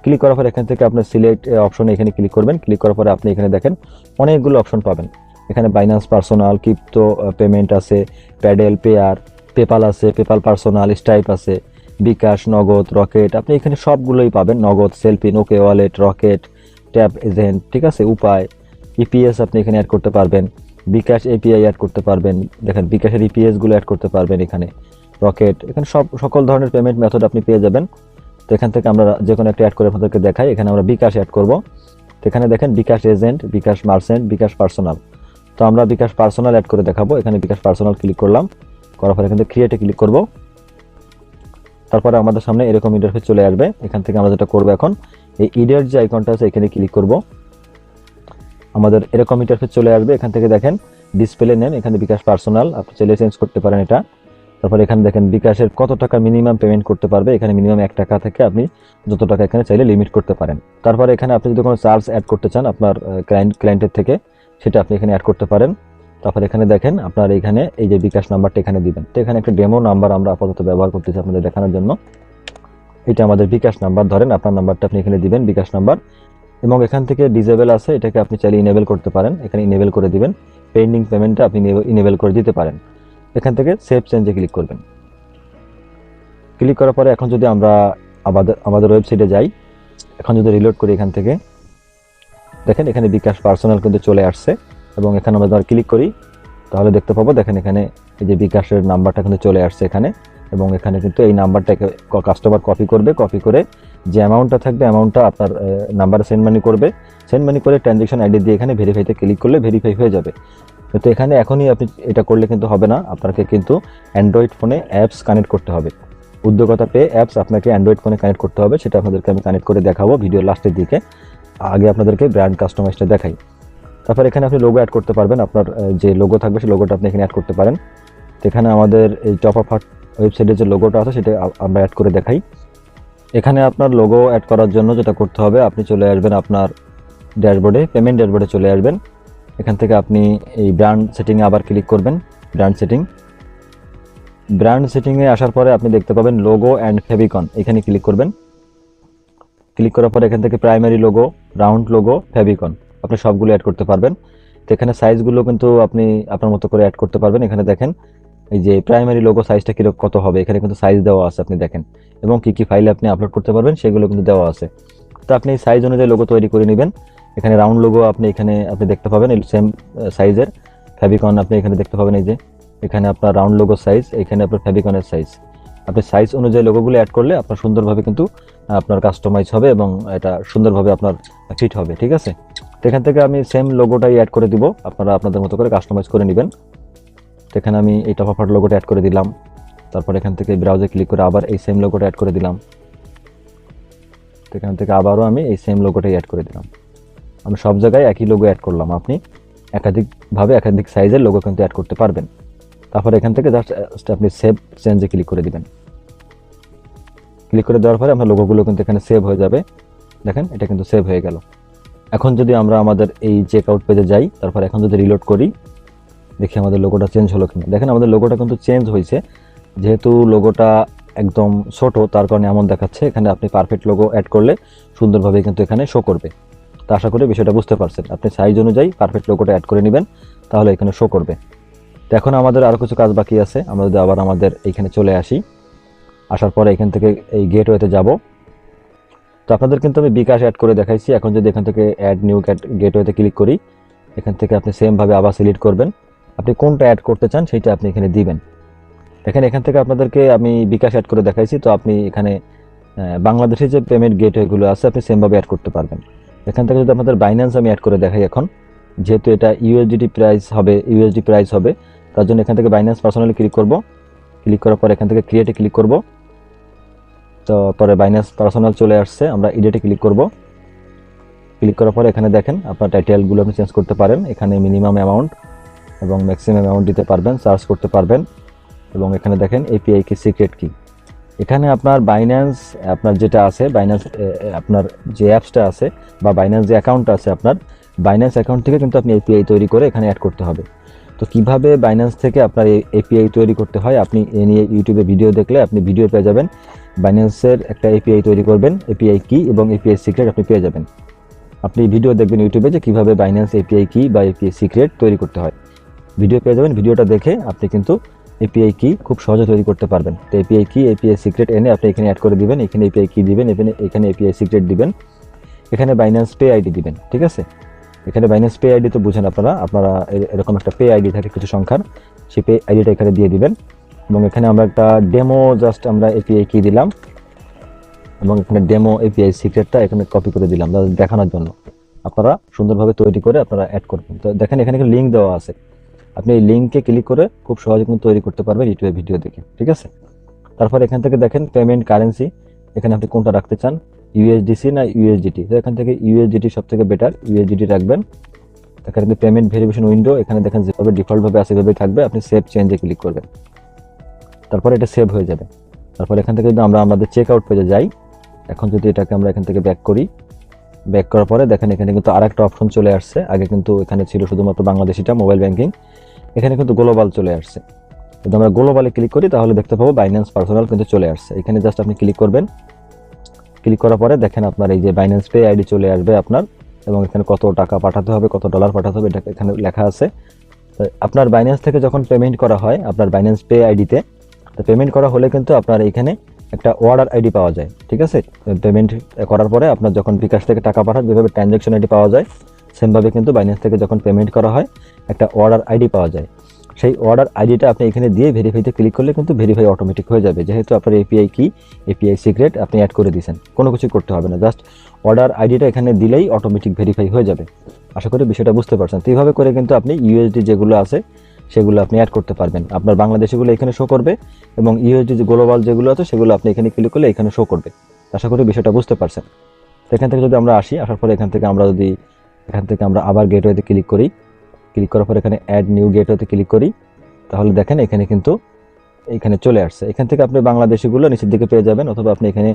ক্লিক করার পরে এখান থেকে আপনার সিলেক্ট অপশনে এখানে ক্লিক করবেন। ক্লিক করার পরে আপনি এখানে দেখেন অনেকগুলো অপশন পাবেন। এখানে বাইন্যান্স পার্সোনাল, ক্রিপ্টো পেমেন্ট আছে, প্যাডেল, পেয়ার, পেপাল আছে, পেপাল পার্সোনাল, স্ট্রাইপ আছে, বিকাশ, নগদ, রকেট, আপনি এখানে সবগুলোই পাবেন। নগদ, সেলফিন, ওকে ওয়ালেট, রকেট, ট্যাপ এজেন্ট, ঠিক আছে, উপায়, ইপিএস আপনি এখানে অ্যাড করতে পারবেন, বিকাশ এপিআই অ্যাড করতে পারবেন, দেখেন বিকাশের ইপিএসগুলো অ্যাড করতে পারবেন এখানে, রকেট, এখানে সকল ধরনের পেমেন্ট মেথড আপনি পেয়ে যাবেন। তো এখান থেকে আমরা যে কোনো একটা অ্যাড করে আপনাদেরকে দেখাই। এখানে আমরা বিকাশ অ্যাড করব। তো এখানে দেখেন বিকাশ এজেন্ট, বিকাশ মার্চেন্ট, বিকাশ পার্সোনাল। তো আমরা বিকাশ পার্সোনাল অ্যাড করে দেখাবো। এখানে বিকাশ পার্সোনাল ক্লিক করলাম, করার পরে এখান থেকে ক্রিয়েটে ক্লিক করব। তারপরে আমাদের সামনে এরকম ইন্টারফেস চলে আসবে। এখান থেকে আমরা যেটা করবো এখন এই ইডের যে আইকনটা আছে এখানে ক্লিক করব। আমাদের এরকম ইন্টারফেস চলে আসবে। এখান থেকে দেখেন ডিসপ্লে নেন, এখানে বিকাশ পার্সোনাল, আপনি চাইলে চেঞ্জ করতে পারেন এটা। তারপর এখানে দেখেন বিকাশের কত টাকা মিনিমাম পেমেন্ট করতে পারবে, এখানে মিনিমাম 1 টাকা থেকে আপনি যত টাকা এখানে চাইলে লিমিট করতে পারেন। তারপর এখানে আপনি যদি কোনো চার্জ অ্যাড করতে চান আপনার ক্লায়েন্টের থেকে, সেটা আপনি এখানে অ্যাড করতে পারেন। তারপর এখানে দেখেন আপনার এখানে এই যে বিকাশ নাম্বারটা এখানে দিবেন। তো এখানে একটা ডেমো নাম্বার আমরা আপাতত ব্যবহার করতেছি আপনাদের দেখানোর জন্য। এটা আমাদের বিকাশ নাম্বার, ধরেন আপনার নাম্বারটা আপনি এখানে দিবেন, বিকাশ নাম্বার। এবং এখান থেকে ডিসেবল আছে, এটাকে আপনি চাইলে ইনেবল করতে পারেন, এখানে ইনেবল করে দিবেন। পেন্ডিং পেমেন্টটা আপনি ইনেবল করে দিতে পারেন। এখান থেকে সেভ চেঞ্জে ক্লিক করবেন। ক্লিক করার পরে এখন যদি আমরা আমাদের ওয়েবসাইটে যাই, এখন যদি রিলোড করি, এখান থেকে দেখেন এখানে বিকাশ পার্সোনাল কিন্তু চলে আসছে। এবং এখানে আমরা ধর ক্লিক করি, তাহলে দেখতে পাবো দেখেন এখানে এই যে বিকাশের নাম্বারটা কিন্তু চলে আসছে এখানে। এবং এখানে কিন্তু এই নাম্বারটাকে কাস্টমার কপি করবে, কপি করে যে অ্যামাউন্টটা থাকবে অ্যামাউন্টটা আপনার নাম্বারে সেন্ড মানি করবে। সেন্ড মানি করে ট্রানজ্যাকশন আইডি দিয়ে এখানে ভেরিফাইতে ক্লিক করলে ভেরিফাই হয়ে যাবে। তো এখানে এখনই আপনি এটা করলে কিন্তু হবে না, আপনাকে কিন্তু অ্যান্ড্রয়েড ফোনে অ্যাপস কানেক্ট করতে হবে। উদ্যোক্তা পে অ্যাপস আপনাকে অ্যান্ড্রয়েড ফোনে কানেক্ট করতে হবে, সেটা আপনাদেরকে আমি কানেক্ট করে দেখাবো ভিডিও লাস্টের দিকে। আগে আপনাদেরকে ব্র্যান্ড কাস্টমাইজটা দেখাই। তারপর এখানে আপনি লোগো অ্যাড করতে পারবেন, আপনার যে লোগো থাকবে সেই লোগোটা আপনি এখানে অ্যাড করতে পারেন। তো এখানে আমাদের এই টপ আপ হার্ট ওয়েবসাইটের যে লোগোটা আছে সেটা আমরা অ্যাড করে দেখাই। এখানে আপনার লোগো অ্যাড করার জন্য যেটা করতে হবে, আপনি চলে আসবেন আপনার ড্যাশবোর্ডে, পেমেন্ট ড্যাশবোর্ডে চলে আসবেন। এখান থেকে আপনি এই ব্র্যান্ড সেটিংয়ে আবার ক্লিক করবেন, ব্র্যান্ড সেটিংয়ে আসার পরে আপনি দেখতে পাবেন লোগো অ্যান্ড ফেভিকন, এখানে ক্লিক করবেন। ক্লিক করার পরে এখান থেকে primary logo, round logo, favicon আপনি সবগুলো অ্যাড করতে পারবেন। তো এখানে সাইজগুলো কিন্তু আপনি আপনার মতো করে অ্যাড করতে পারবেন। এখানে দেখেন এই যে প্রাইমারি লোগো সাইজটা কিরকম কত হবে, এখানে কিন্তু সাইজ দেওয়া আছে আপনি দেখেন, এবং কি কি ফাইলে আপনি আপলোড করতে পারবেন সেগুলো কিন্তু দেওয়া আছে। তো আপনি সাইজ অনুযায়ী লোগো তৈরি করে নেবেন। এখানে রাউন্ড লোগো আপনি দেখতে পাবেন এই সেম সাইজের। ফেভিকন আপনি এখানে দেখতে পাবেন, এই যে এখানে আপনার রাউন্ড লোগো সাইজ, এখানে আপনার ফেভিকনের সাইজ। আপনি সাইজ অনুযায়ী লোগোগুলো অ্যাড করলে আপনার সুন্দরভাবে কিন্তু আপনার কাস্টমাইজ হবে এবং এটা সুন্দরভাবে আপনার ফিট হবে, ঠিক আছে। তো এখান থেকে আমি সেম লোগোটাই অ্যাড করে দিব, আপনারা আপনাদের মতো করে কাস্টমাইজ করে নেবেন। তো এখানে আমি এই টপ আপ হার্ট লোগোটা অ্যাড করে দিলাম। তারপর এখান থেকে ব্রাউজে ক্লিক করে আবার এই সেম লোগোটা অ্যাড করে দিলাম। তো এখান থেকে আবারও আমি এই সেম লোগোটাই অ্যাড করে দিলাম। আমি সব জায়গায় একই লোগো অ্যাড করলাম, আপনি একাধিকভাবে একাধিক সাইজের লোগো কিন্তু অ্যাড করতে পারবেন। তারপর এখান থেকে জাস্ট আপনি সেভ চেঞ্জে ক্লিক করে দিবেন। ক্লিক করে দেওয়ার পরে আপনার লোগোগুলো কিন্তু এখানে সেভ হয়ে যাবে। দেখেন এটা কিন্তু সেভ হয়ে গেল। এখন যদি আমরা আমাদের এই চেক আউট পেজে যাই, তারপর এখন যদি রিলোড করি, দেখি আমাদের লোগোটা চেঞ্জ হলো কিনা। দেখেন আমাদের লোগোটা কিন্তু চেঞ্জ হয়েছে, যেহেতু লোগোটা একদম ছোট তার কারণে এমন দেখাচ্ছে। এখানে আপনি পারফেক্ট লোগো অ্যাড করলে সুন্দরভাবে কিন্তু এখানে শো করবে। তো আশা করি বিষয়টা বুঝতে পারছেন। আপনি সাইজ অনুযায়ী পারফেক্ট লোগোটা অ্যাড করে নেবেন, তাহলে এখানে শো করবে। তো এখন আমাদের আরও কিছু কাজ বাকি আছে। আমরা যদি আবার আমাদের এইখানে চলে আসি, আসার পরে এখান থেকে এই গেটওয়েতে যাব। তো আপনাদের কিন্তু আমি বিকাশ অ্যাড করে দেখাইছি। এখন যদি এখান থেকে অ্যাড নিউ গেটওয়েতে ক্লিক করি, এখান থেকে আপনি সেমভাবে আবার সিলেক্ট করবেন, আপনি কোনটা অ্যাড করতে চান সেইটা আপনি এখানে দিবেন। এখান থেকে আপনাদেরকে আমি বিকাশ অ্যাড করে দেখাইছি। তো আপনি এখানে বাংলাদেশের যে পেমেন্ট গেটওয়েগুলো আছে আপনি সেমভাবে অ্যাড করতে পারবেন। এখান থেকে যদি আপনাদের বাইন্যান্স আমি অ্যাড করে দেখাই, এখন যেহেতু এটা ইউএসডি প্রাইস হবে, তার জন্য এখান থেকে বাইন্যান্স পার্সোনালি ক্লিক করব। ক্লিক করার পর এখান থেকে ক্রিয়েটে ক্লিক করব। তো পরে বাইন্যান্স পার্সোনাল চলে আসছে, আমরা এডিটে ক্লিক করব। ক্লিক করার পরে এখানে দেখেন আপনার টাইটেলগুলো আপনি চেঞ্জ করতে পারেন। এখানে মিনিমাম অ্যামাউন্ট এবং ম্যাক্সিমাম অ্যামাউন্ট দিতে পারবেন, সার্চ করতে পারবেন। এবং এখানে দেখেন এপিআই কি, সিক্রেট কি। এখানে আপনার বাইন্যান্স আপনার যেটা আছে, বাইন্যান্স আপনার যে অ্যাপসটা আছে বা বাইন্যান্স যে অ্যাকাউন্টটা আছে, আপনার বাইন্যান্স অ্যাকাউন্ট থেকে কিন্তু আপনি এপিআই তৈরি করে এখানে অ্যাড করতে হবে। তো কিভাবে বাইন্যান্স থেকে আপনার এই এপিআই তৈরি করতে হয়, আপনি এ নিয়ে ইউটিউবে ভিডিও দেখলে আপনি ভিডিও পেয়ে যাবেন। বাইন্যান্সের একটা এপিআই তৈরি করবেন, এপিআই কি এবং এপিআই সিক্রেট আপনি পেয়ে যাবেন। আপনি ভিডিও দেখবেন ইউটিউবে যে কীভাবে বাইন্যান্স এপিআই কি বা এপিআই সিক্রেট তৈরি করতে হয়, ভিডিও পেয়ে যাবেন। ভিডিওটা দেখে আপনি কিন্তু এপিআই কি খুব সহজে তৈরি করতে পারবেন। তো এপিআই কি, এপিআই সিক্রেট এনে আপনি এখানে অ্যাড করে দিবেন। এখানে এপিআই কি দিবেন, এখানে এপিআই সিক্রেট দিবেন, এখানে বাইন্যান্স পে আইডি দিবেন, ঠিক আছে। এখানে বাইন্যান্স পে আইডি তো বুঝেন আপনারা এরকম একটা পে আইডি থাকে কিছু সংখ্যার, সেই পে আইডিটা এখানে দিয়ে দিবেন। এবং এখানে আমরা একটা ডেমো জাস্ট আমরা এপিআই কি দিলাম এবং এখানে ডেমো এপিআই সিক্রেটটা এখানে কপি করে দিলাম দেখানোর জন্য। আপনারা সুন্দরভাবে তৈরি করে আপনারা অ্যাড করবেন। তো দেখেন এখানে একটা লিঙ্ক দেওয়া আছে, আপনি এই লিঙ্কে ক্লিক করে খুব সহজে কিন্তু তৈরি করতে পারবেন ইউটিউবে ভিডিও দেখে, ঠিক আছে। তারপর এখান থেকে দেখেন পেমেন্ট কারেন্সি, এখানে আপনি কোনটা রাখতে চান, ইউএসডিসি না ইউএসডিটি। তো এখান থেকে ইউএসডিটি সব থেকে বেটার, ইউএসডিটি রাখবেন। এখানে পেমেন্ট ভেরিফিকেশন উইন্ডো, এখানে দেখেন যেভাবে ডিফল্টভাবে আছে সেভাবেই থাকবে, আপনি সেভ চেঞ্জে ক্লিক করবেন, তারপর এটা সেভ হয়ে যাবে। তারপর এখান থেকে যদি আমরা আমাদের চেক আউট পেজে যাই, এখন যদি এটাকে আমরা এখান থেকে ব্যাক করি, ব্যাক করার পরে দেখেন এখানে কিন্তু আরেকটা অপশন চলে আসছে। আগে কিন্তু এখানে ছিল শুধুমাত্র বাংলাদেশিটা মোবাইল ব্যাংকিং, এখানে কিন্তু গ্লোবাল চলে আসছে। যদি আমরা গ্লোবালে ক্লিক করি তাহলে দেখতে পাবো বাইন্যান্স পার্সোনাল কিন্তু চলে আসছে। এখানে জাস্ট আপনি ক্লিক করবেন, ক্লিক করার পরে দেখেন আপনার এই যে বাইন্যান্স পে আইডি চলে আসবে আপনার, এবং এখানে কত টাকা পাঠাতে হবে, কত ডলার পাঠাতে হবে এটা এখানে লেখা আছে। তো আপনার বাইন্যান্স থেকে যখন পেমেন্ট করা হয় আপনার বাইন্যান্স পে আইডিতে, তো পেমেন্ট করা হলে কিন্তু আপনার এখানে একটা অর্ডার আইডি পাওয়া যায়, ঠিক আছে। পেমেন্ট করার পরে আপনার যখন বিকাশ থেকে টাকা পাঠান যেভাবে ট্রানজ্যাকশন আইডি পাওয়া যায়, সেমভাবে কিন্তু বাইন্যান্স থেকে যখন পেমেন্ট করা হয় একটা অর্ডার আইডি পাওয়া যায়। সেই অর্ডার আইডিটা আপনি এখানে দিয়ে ভেরিফাইতে ক্লিক করলে কিন্তু ভেরিফাই অটোমেটিক হয়ে যাবে, যেহেতু আপনার এপিআই কি, এপিআই সিক্রেট আপনি অ্যাড করে দিয়েছেন, কোনো কিছু করতে হবে না, জাস্ট অর্ডার আইডিটা এখানে দিলেই অটোমেটিক ভেরিফাই হয়ে যাবে। আশা করি বিষয়টা বুঝতে পারছেন। তো এইভাবে করে কিন্তু আপনি ইউএসডি যেগুলো আছে সেগুলো আপনি অ্যাড করতে পারবেন। আপনার বাংলাদেশিগুলো এখানে শো করবে এবং ইউএসডি যে গ্লোবাল যেগুলো আছে সেগুলো আপনি এখানে ক্লিক করলে এখানে শো করবে। আশা করি বিষয়টা বুঝতে পারছেন। তো এখান থেকে যদি আমরা আসি, আসার পরে এখান থেকে আমরা আবার গেটওয়েতে ক্লিক করি, ক্লিক করার পর এখানে অ্যাড নিউ গেটওয়েতে ক্লিক করি, তাহলে দেখেন এখানে কিন্তু এখানে চলে আসছে। এখান থেকে আপনি বাংলাদেশিগুলো নিচের দিকে পেয়ে যাবেন, অথবা আপনি এখানে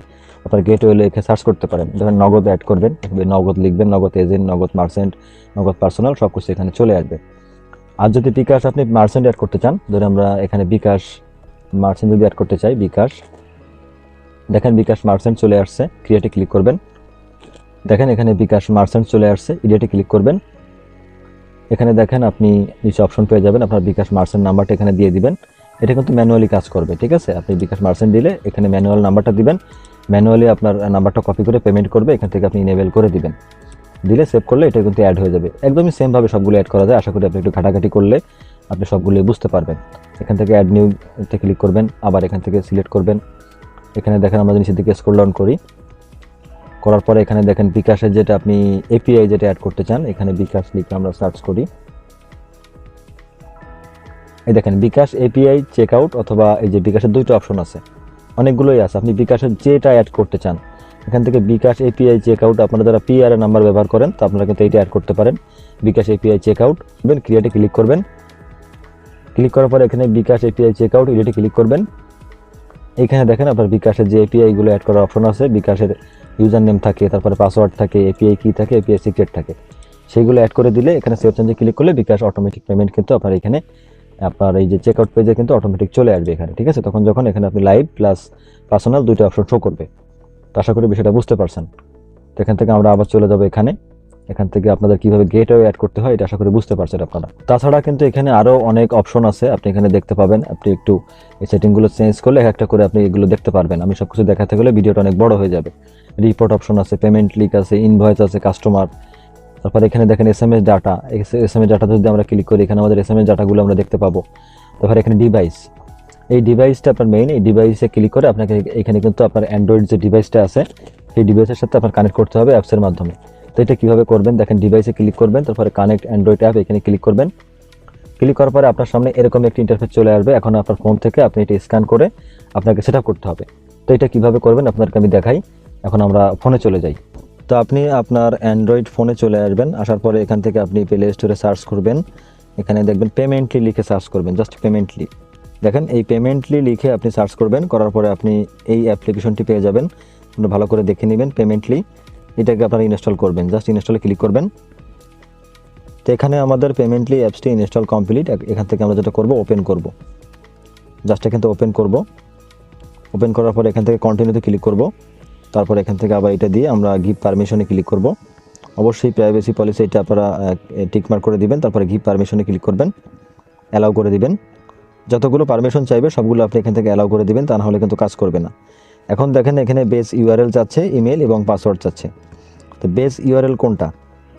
আপনার গেটওয়ে লিখে সার্চ করতে পারেন। ধরেন নগদ অ্যাড করবেন, নগদ লিখবেন, নগদ এজেন্ট, নগদ মার্চেন্ট, নগদ পার্সোনাল, সব কিছু এখানে চলে আসবে। আর যদি বিকাশ আপনি মার্চেন্ট অ্যাড করতে চান, ধরে আমরা এখানে বিকাশ মার্চেন্ট যদি অ্যাড করতে চাই, বিকাশ, দেখেন বিকাশ মার্চেন্ট চলে আসছে, ক্রিয়েটে ক্লিক করবেন, দেখেন এখানে বিকাশ মার্চেন্ট চলে আসছে, ইডিয়েটে ক্লিক করবেন। এখানে দেখেন আপনি নিচে অপশন পেয়ে যাবেন, আপনার বিকাশ মার্চেন্ট নাম্বারটা এখানে দিয়ে দিবেন। এটা কিন্তু ম্যানুয়ালি কাজ করবে, ঠিক আছে। আপনি বিকাশ মার্চেন্ট দিলে এখানে ম্যানুয়াল নাম্বারটা দিবেন, ম্যানুয়ালি আপনার নাম্বারটা কপি করে পেমেন্ট করবে, এখান থেকে আপনি ইনেবল করে দিবেন, দিলে সেভ করলে এটা কিন্তু অ্যাড হয়ে যাবে। একদমই সেমভাবে সবগুলো অ্যাড করা যায়। আশা করি আপনি একটু ঘাটাঘাটি করলে আপনি সবগুলো বুঝতে পারবেন। এখান থেকে অ্যাড নিউতে ক্লিক করবেন, আবার এখান থেকে সিলেক্ট করবেন। এখানে দেখেন আমরা নিচের দিকে স্ক্রল ডাউন করি, করার পরে এখানে দেখেন বিকাশের যেটা আপনি এপিআই যেটা অ্যাড করতে চান, এখানে বিকাশ লিখে আমরা সার্চ করি। এই দেখেন বিকাশ এপিআই চেক আউট, অথবা এই যে বিকাশের দুইটা অপশন আছে, অনেকগুলোই আছে। আপনি বিকাশের যেটা অ্যাড করতে চান এখান থেকে বিকাশ এপিআই চেক আউট, আপনারা যারা পিআরএ নাম্বার ব্যবহার করেন তো আপনারা কিন্তু এইটা অ্যাড করতে পারেন, বিকাশ এপিআই চেক আউট। ক্রিয়েটে ক্লিক করবেন, ক্লিক করার পরে এখানে বিকাশ এপিআই চেক আউট, ইডিয়েটে ক্লিক করবেন। এইখানে দেখেন আপনার বিকাশের যে এপিআইগুলো অ্যাড করার অপশন আছে, বিকাশের ইউজার নেম থাকে, তারপরে পাসওয়ার্ড থাকে, এপিআই কি থাকে, এপিআই সিক্রেট থাকে, সেইগুলো অ্যাড করে দিলে এখানে সেভ চেঞ্জে ক্লিক করলে বিকাশ অটোমেটিক পেমেন্ট কিন্তু আপনার এখানে আপনার এই যে চেকআউট পেজে কিন্তু অটোমেটিক চলে আসবে এখানে, ঠিক আছে। তখন যখন এখানে আপনি লাইভ প্লাস পার্সোনাল দুইটা অপশন শো করবে। তো আশা করি বিষয়টা বুঝতে পারছেন। তো এখান থেকে আমরা আবার চলে যাবো এখানে, এখান থেকে আপনাদের কিভাবে গেটওয়ে অ্যাড করতে হয় এটা আশা করি বুঝতে পারছেন আপনারা। তাছাড়া কিন্তু এখানে আরও অনেক অপশন আছে, আপনি এখানে দেখতে পাবেন। আপনি একটু এই সেটিংগুলো চেঞ্জ করলে একটা করে আপনি এগুলো দেখতে পারবেন। আমি সব কিছু দেখাতে গেলে ভিডিওটা অনেক বড় হয়ে যাবে। রিপোর্ট অপশন আছে, পেমেন্ট লিক আছে, ইনভয়েস আছে, কাস্টমার, তারপরে এখানে দেখেন এসএমএস ডাটা, এসএমএস ডাটা যদি আমরা ক্লিক করি এখানে আমাদের এসএমএস ডাটাগুলো আমরা দেখতে পাবো। তারপরে এখানে ডিভাইস, এই ডিভাইসটা আপনার মেইন, এই ডিভাইসে ক্লিক করে আপনাকে এখানে কিন্তু আপনার অ্যান্ড্রয়েড যে ডিভাইসটা আছে সেই ডিভাইসের সাথে আপনার কানেক্ট করতে হবে অ্যাপসের মাধ্যমে। তো এটা কীভাবে করবেন দেখেন, ডিভাইসে ক্লিক করবেন, তারপরে কানেক্ট অ্যান্ড্রয়েড অ্যাপ এখানে ক্লিক করবেন। ক্লিক করার পরে আপনার সামনে এরকম একটি ইন্টারফেস চলে আসবে। এখন আপনার ফোন থেকে আপনি এটা স্ক্যান করে আপনাকে সেট আপ করতে হবে। তো এটা কীভাবে করবেন আপনাদেরকে আমি দেখাই। এখন আমরা ফোনে চলে যাই। তো আপনি আপনার অ্যান্ড্রয়েড ফোনে চলে আসবেন, আসার পরে এখান থেকে আপনি প্লে স্টোরে সার্চ করবেন, এখানে দেখবেন পেমেন্টলি লিখে সার্চ করবেন, জাস্ট পেমেন্টলি। দেখেন এই পেমেন্টলি লিখে আপনি সার্চ করবেন, করার পরে আপনি এই অ্যাপ্লিকেশনটি পেয়ে যাবেন। আপনি ভালো করে দেখে নেবেন পেমেন্টলি, এটাকে আপনারা ইনস্টল করবেন, জাস্ট ইনস্টলে ক্লিক করবেন। তো এখানে আমাদের পেমেন্টলি অ্যাপসটি ইনস্টল কমপ্লিট। এখান থেকে আমরা যেটা করব ওপেন করব, জাস্ট এখান থেকে ওপেন করব। ওপেন করার পরে এখান থেকে কন্টিনিউতে ক্লিক করব, তারপর এখান থেকে আবার এটা দিয়ে আমরা গিভ পারমিশনে ক্লিক করব। অবশ্যই প্রাইভেসি পলিসি এটা আপনারা টিকমার্ক করে দিবেন, তারপরে গিভ পারমিশনে ক্লিক করবেন, অ্যালাউ করে দিবেন। যতগুলো পারমিশন চাইবে সবগুলো আপনি এখান থেকে অ্যালাউ করে দিবেন, তা না হলে কিন্তু কাজ করবে না। এখন দেখেন এখানে বেস ইউআরএল চাচ্ছে, ইমেল এবং পাসওয়ার্ড চাচ্ছে। তো বেস ইউআরএল কোনটা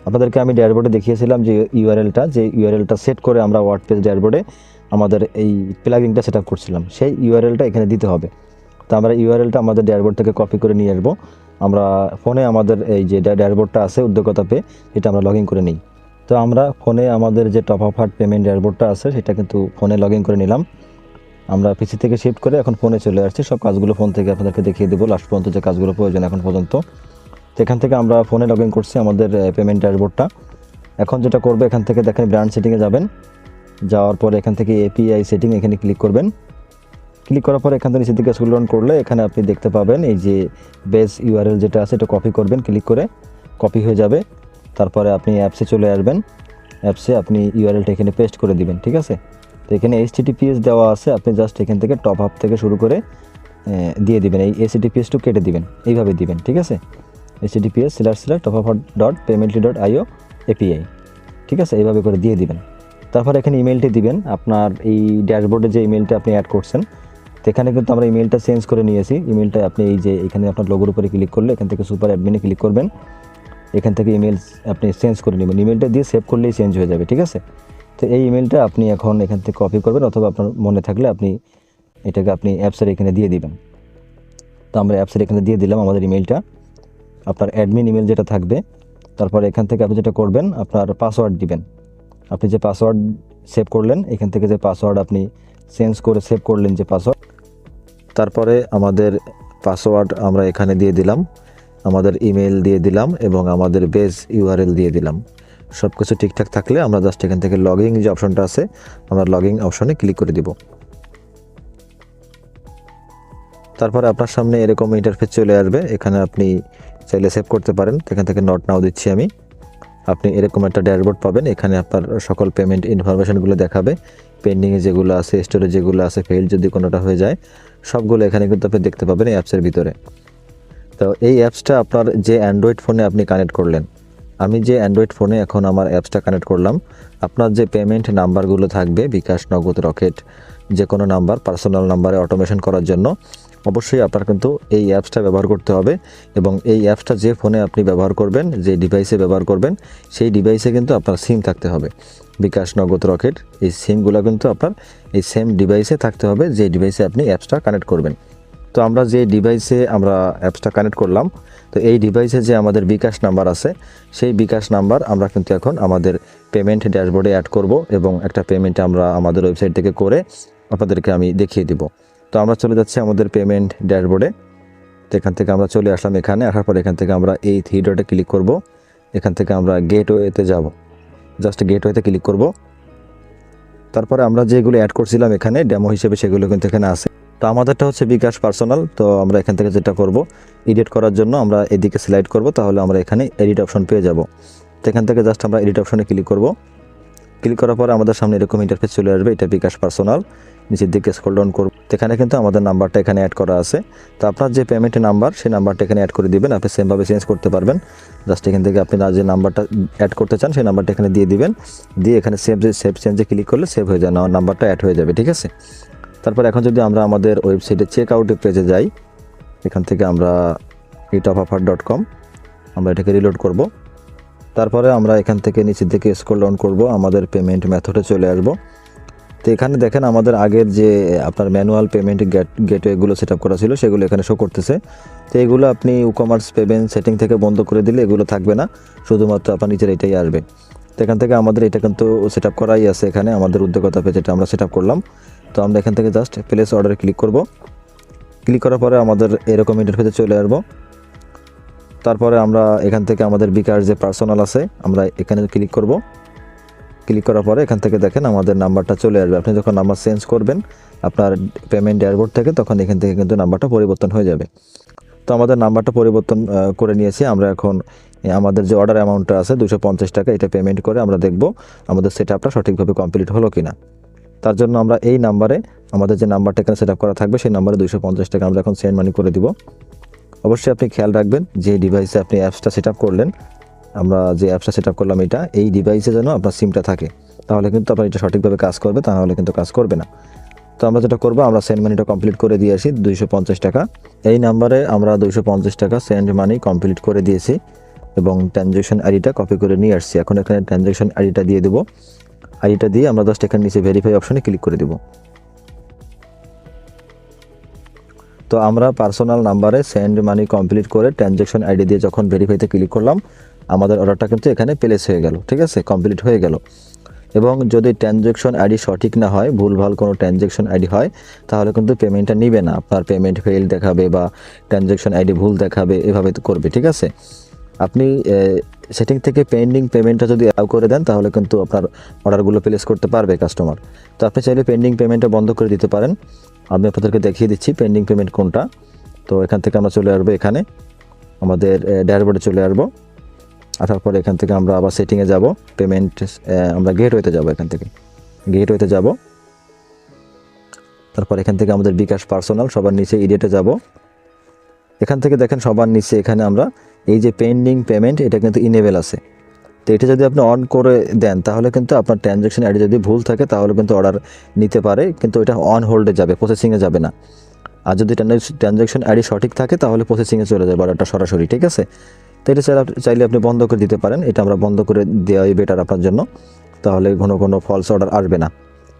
আপনাদেরকে আমি ড্যাশবোর্ডে দেখিয়েছিলাম, যে ইউআরএলটা সেট করে আমরা ওয়ার্ডপ্রেস ড্যাশবোর্ডে আমাদের এই প্লাগইনটা সেট আপ করছিলাম, সেই ইউআরএলটা এখানে দিতে হবে। তো আমরা ইউআরএলটা আমাদের ড্যাশবোর্ড থেকে কপি করে নিয়ে আসবো। আমরা ফোনে আমাদের এই যে ড্যাশবোর্ডটা আছে উদ্যোক্তা পে, এটা আমরা লগ ইন করে নিই। তো আমরা ফোনে আমাদের যে টপ আপ হার্ট পেমেন্ট ড্যাশবোর্ডটা আছে সেটা কিন্তু ফোনে লগ ইন করে নিলাম। আমরা পিসি থেকে শিফট করে এখন ফোনে চলে আসছি। সব কাজগুলো ফোন থেকে আপনাদেরকে দেখিয়ে দেবো, লাস্ট পর্যন্ত যে কাজগুলো প্রয়োজন এখন পর্যন্ত। তো এখান থেকে আমরা ফোনে লগ ইন করছি আমাদের পেমেন্ট ড্যাশবোর্ডটা। এখন যেটা করবো এখান থেকে দেখেন ব্র্যান্ড সেটিংয়ে যাবেন, যাওয়ার পরে এখান থেকে এপিআই সেটিং এখানে ক্লিক করবেন। ক্লিক করার পরে এখান থেকে নিচের দিকে স্ক্রল ডাউন করলে এখানে আপনি দেখতে পাবেন এই যে বেস ইউআরএল যেটা আছে এটা কপি করবেন ক্লিক করে। কপি হয়ে যাবে। তারপরে আপনি অ্যাপসে চলে আসবেন, অ্যাপসে আপনি ইউআরএলটা এখানে পেস্ট করে দিবেন, ঠিক আছে। তো এখানে HTTPS দেওয়া আছে, আপনি জাস্ট এখান থেকে টপ আপ থেকে শুরু করে দিয়ে দিবেন, এই HTTPS-টু কেটে দিবেন, এইভাবে দিবেন, ঠিক আছে। https://topupper.paymently.io API, ঠিক আছে, এইভাবে করে দিয়ে দিবেন। তারপর এখানে ইমেলটি দিবেন, আপনার এই ড্যাশবোর্ডে যে ইমেলটা আপনি অ্যাড করছেন, তো এখানে কিন্তু আমরা ইমেলটা চেঞ্জ করে নিয়েছি। ইমেলটা আপনি এই যে এখানে আপনার লোগোর উপরে ক্লিক করলে এখান থেকে সুপার অ্যাডমিনে ক্লিক করবেন, এখান থেকে ইমেল আপনি চেঞ্জ করে নেবেন, ইমেলটা দিয়ে সেভ করলেই চেঞ্জ হয়ে যাবে, ঠিক আছে। তো এই ইমেলটা আপনি এখন এখান থেকে কপি করবেন, অথবা আপনার মনে থাকলে আপনি এটাকে আপনি অ্যাপসের এখানে দিয়ে দিবেন। তো আমরা অ্যাপসের এখানে দিয়ে দিলাম আমাদের ইমেলটা, আপনার অ্যাডমিন ইমেল যেটা থাকবে। তারপর এখান থেকে আপনি যেটা করবেন, আপনার পাসওয়ার্ড দিবেন। আপনি যে পাসওয়ার্ড সেভ করলেন, এখান থেকে যে পাসওয়ার্ড আপনি চেঞ্জ করে সেভ করলেন যে পাসওয়ার্ড, তারপরে আমাদের পাসওয়ার্ড আমরা এখানে দিয়ে দিলাম, আমাদের ইমেল দিয়ে দিলাম এবং আমাদের বেস ইউআরএল দিয়ে দিলাম। সব কিছু ঠিকঠাক থাকলে আমরা জাস্ট এখান থেকে লগইন যে অপশনটা আছে, আমরা লগইন অপশনে ক্লিক করে দিব। তারপরে আপনার সামনে এরকম ইন্টারফেস চলে আসবে, এখানে আপনি চাইলে সেভ করতে পারেন। এখান থেকে নট নাও দিচ্ছি আমি। আপনি এরকম একটা ড্যাশবোর্ড পাবেন, এখানে আপনার সকল পেমেন্ট ইনফরমেশনগুলো দেখাবে, পেন্ডিংয়ে যেগুলো আছে, স্টোরে যেগুলো আছে, ফেইল্ড যদি কোনোটা হয়ে যায়, সবগুলো এখানে কিন্তু আপনি দেখতে পাবেন এই অ্যাপসের ভিতরে। তো এই অ্যাপসটা আপনার যে অ্যান্ড্রয়েড ফোনে আপনি কানেক্ট করলেন, আমি যে অ্যান্ড্রয়েড ফোনে এখন আমার অ্যাপসটা কানেক্ট করলাম, আপনার যে পেমেন্ট নাম্বারগুলো থাকবে, বিকাশ, নগদ, রকেট, যে কোনো নাম্বার পার্সোনাল নাম্বারে অটোমেশন করার জন্য অবশ্যই আপনার কিন্তু এই অ্যাপসটা ব্যবহার করতে হবে। এবং এই অ্যাপসটা যে ফোনে আপনি ব্যবহার করবেন, যে ডিভাইসে ব্যবহার করবেন, সেই ডিভাইসে কিন্তু আপনার সিম থাকতে হবে। বিকাশ, নগদ, রকেট, এই সিমগুলো কিন্তু আপনার এই সেম ডিভাইসে থাকতে হবে, যে ডিভাইসে আপনি অ্যাপসটা কানেক্ট করবেন। তো আমরা যে ডিভাইসে আমরা অ্যাপসটা কানেক্ট করলাম, তো এই ডিভাইসে যে আমাদের বিকাশ নাম্বার আছে, সেই বিকাশ নাম্বার আমরা কিন্তু এখন আমাদের পেমেন্ট ড্যাশবোর্ডে অ্যাড করব, এবং একটা পেমেন্ট আমরা আমাদের ওয়েবসাইট থেকে করে আপনাদেরকে আমি দেখিয়ে দিব। তো আমরা চলে যাচ্ছি আমাদের পেমেন্ট ড্যাশবোর্ডে। তো এখান থেকে আমরা চলে আসলাম, এখানে আসার পর এখান থেকে আমরা এই থ্রি ডটে ক্লিক করব, এখান থেকে আমরা গেটওয়েতে যাব, জাস্ট গেটওয়েতে ক্লিক করব। তারপরে আমরা যেগুলো অ্যাড করছিলাম এখানে ডেমো হিসেবে, সেগুলো কিন্তু এখানে আছে। তো আমাদেরটা হচ্ছে বিকাশ পার্সোনাল। তো আমরা এখান থেকে যেটা করব, এডিট করার জন্য আমরা এদিকে স্লাইড করব, তাহলে আমরা এখানে এডিট অপশন পেয়ে যাব। তো এখান থেকে জাস্ট আমরা এডিট অপশনে ক্লিক করব। ক্লিক করার পরে আমাদের সামনে এরকম ইন্টারফেস চলে আসবে, এটা বিকাশ পার্সোনাল। নিচের দিকে স্ক্রল ডাউন করব, এখানে কিন্তু আমাদের নাম্বারটা এখানে অ্যাড করা আছে। তো আপনার যে পেমেন্টের নাম্বার, সেই নাম্বারটা এখানে অ্যাড করে দিবেন। আপনি সেমভাবে চেঞ্জ করতে পারবেন, জাস্ট এখান থেকে আপনি যে নাম্বারটা অ্যাড করতে চান সেই নাম্বারটা এখানে দিয়ে দিবেন, দিয়ে এখানে সেভ চেঞ্জে ক্লিক করলে সেভ হয়ে যায়, নাম্বারটা অ্যাড হয়ে যাবে, ঠিক আছে। তারপর এখন যদি আমরা আমাদের ওয়েবসাইটে চেক আউটের পেজে যাই, এখান থেকে আমরা topupper.com আমরা এটাকে রিলোড করব। তারপরে আমরা এখান থেকে নিচের দিকে স্ক্রল ডাউন করব, আমাদের পেমেন্ট মেথডে চলে আসব। তো এখানে দেখেন আমাদের আগের যে আপনার ম্যানুয়াল পেমেন্ট গেটওয়েগুলো সেট আপ করা ছিল, সেগুলো এখানে শো করতেছে। তো এগুলো আপনি ইকমার্স পেমেন্ট সেটিং থেকে বন্ধ করে দিলে এগুলো থাকবে না, শুধুমাত্র আপনার নিচের এটাই আসবে। তো এখান থেকে আমাদের এটা কিন্তু সেট আপ করাই আছে, এখানে আমাদের উদ্যোগতা পেজ এটা আমরা সেট আপ করলাম। তো আমরা এখান থেকে জাস্ট প্লেস অর্ডারে ক্লিক করব। ক্লিক করার পরে আমাদের এরকম ইন্টারফেসে চলে আসবো। তারপরে আমরা এখান থেকে আমাদের বিকাশ যে পার্সোনাল আছে, আমরা এখানে ক্লিক করব। ক্লিক করার পরে এখান থেকে দেখেন আমাদের নাম্বারটা চলে আসবে। আপনি যখন নাম্বার চেঞ্জ করবেন আপনার পেমেন্ট ড্যাশবোর্ড থেকে, তখন এখান থেকে কিন্তু নাম্বারটা পরিবর্তন হয়ে যাবে। তো আমাদের নাম্বারটা পরিবর্তন করে নিয়েছি। আমরা এখন আমাদের যে অর্ডার অ্যামাউন্টটা আছে 250 টাকা, এটা পেমেন্ট করে আমরা দেখব আমাদের সেট আপটা সঠিকভাবে কমপ্লিট হলো কিনা। তার জন্য আমরা এই নাম্বারে, আমাদের যে নাম্বারটা এখানে সেট আপ করা থাকবে, সেই নাম্বারে 250 টাকা আমরা এখন সেন্ড মানি করে দিব। অবশ্যই আপনি খেয়াল রাখবেন যে ডিভাইসে আপনি অ্যাপসটা সেট আপ করলেন, আমরা যে অ্যাপসটা সেট আপ করলাম এটা, এই ডিভাইসে যেন আপনার সিমটা থাকে, তাহলে কিন্তু আপনার এটা সঠিকভাবে কাজ করবে, তাহলে কিন্তু কাজ করবে না। তো আমরা যেটা করবো, আমরা সেন্ড মানিটা কমপ্লিট করে দিয়ে আসি 250 টাকা। এই নাম্বারে আমরা 250 টাকা সেন্ড মানি কমপ্লিট করে দিয়েছি এবং ট্রানজ্যাকশন আইডিটা কপি করে নিয়ে আসছি। এখন এখানে ট্রানজ্যাকশন আইডিটা দিয়ে দেবো। আইডিটা দিয়ে আমরা জাস্ট এখানে নিচে ভেরিফাই অপশনে ক্লিক করে দেব। তো আমরা পার্সোনাল নাম্বারে সেন্ড মানি কমপ্লিট করে ট্রানজ্যাকশন আইডি দিয়ে যখন ভেরিফাইতে ক্লিক করলাম, আমাদের অর্ডারটা কিন্তু এখানে প্লেস হয়ে গেল, ঠিক আছে, কমপ্লিট হয়ে গেল। এবং যদি ট্রানজ্যাকশন আইডি সঠিক না হয়, ভুলভাল কোনো ট্রানজ্যাকশন আইডি হয়, তাহলে কিন্তু পেমেন্টটা নিবে না, আপনার পেমেন্ট ফেল দেখাবে বা ট্রানজ্যাকশন আইডি ভুল দেখাবে, এভাবে করবে, ঠিক আছে। আপনি সেটিং থেকে পেন্ডিং পেমেন্টটা যদি অ্যালাউ করে দেন, তাহলে কিন্তু আপনার অর্ডারগুলো প্লেস করতে পারবে কাস্টমার। তো আপনি চাইলে পেন্ডিং পেমেন্টটা বন্ধ করে দিতে পারেন। আমি আপনাদেরকে দেখিয়ে দিচ্ছি পেন্ডিং পেমেন্ট কোনটা। তো এখান থেকে আমরা চলে আসবো, এখানে আমাদের ড্যাশবোর্ডে চলে আসবো। আসার পরে এখান থেকে আমরা আবার সেটিংয়ে যাব, পেমেন্ট আমরা গেটওয়েতে যাব, এখান থেকে গেটওয়েতে যাব। তারপর এখান থেকে আমাদের বিকাশ পার্সোনাল সবার নিচে ইডিয়েটে যাব। এখান থেকে দেখেন সবার নিচে এখানে আমরা এই যে পেন্ডিং পেমেন্ট এটা কিন্তু ইনেবল আছে। তো এটা যদি আপনি অন করে দেন তাহলে কিন্তু আপনার ট্রানজ্যাকশন আইডি যদি ভুল থাকে তাহলে কিন্তু অর্ডার নিতে পারে, কিন্তু এটা অন হোল্ডে যাবে, প্রসেসিংয়ে যাবে না। আর যদি ট্রানজ্যাকশন আইডি সঠিক থাকে তাহলে প্রসেসিংয়ে চলে যাবে অর্ডারটা সরাসরি, ঠিক আছে। তো এটা চাইলে আপনি বন্ধ করে দিতে পারেন, এটা আমরা বন্ধ করে দেওয়াই বেটার আপনার জন্য, তাহলে কোনো ফলস অর্ডার আসবে না।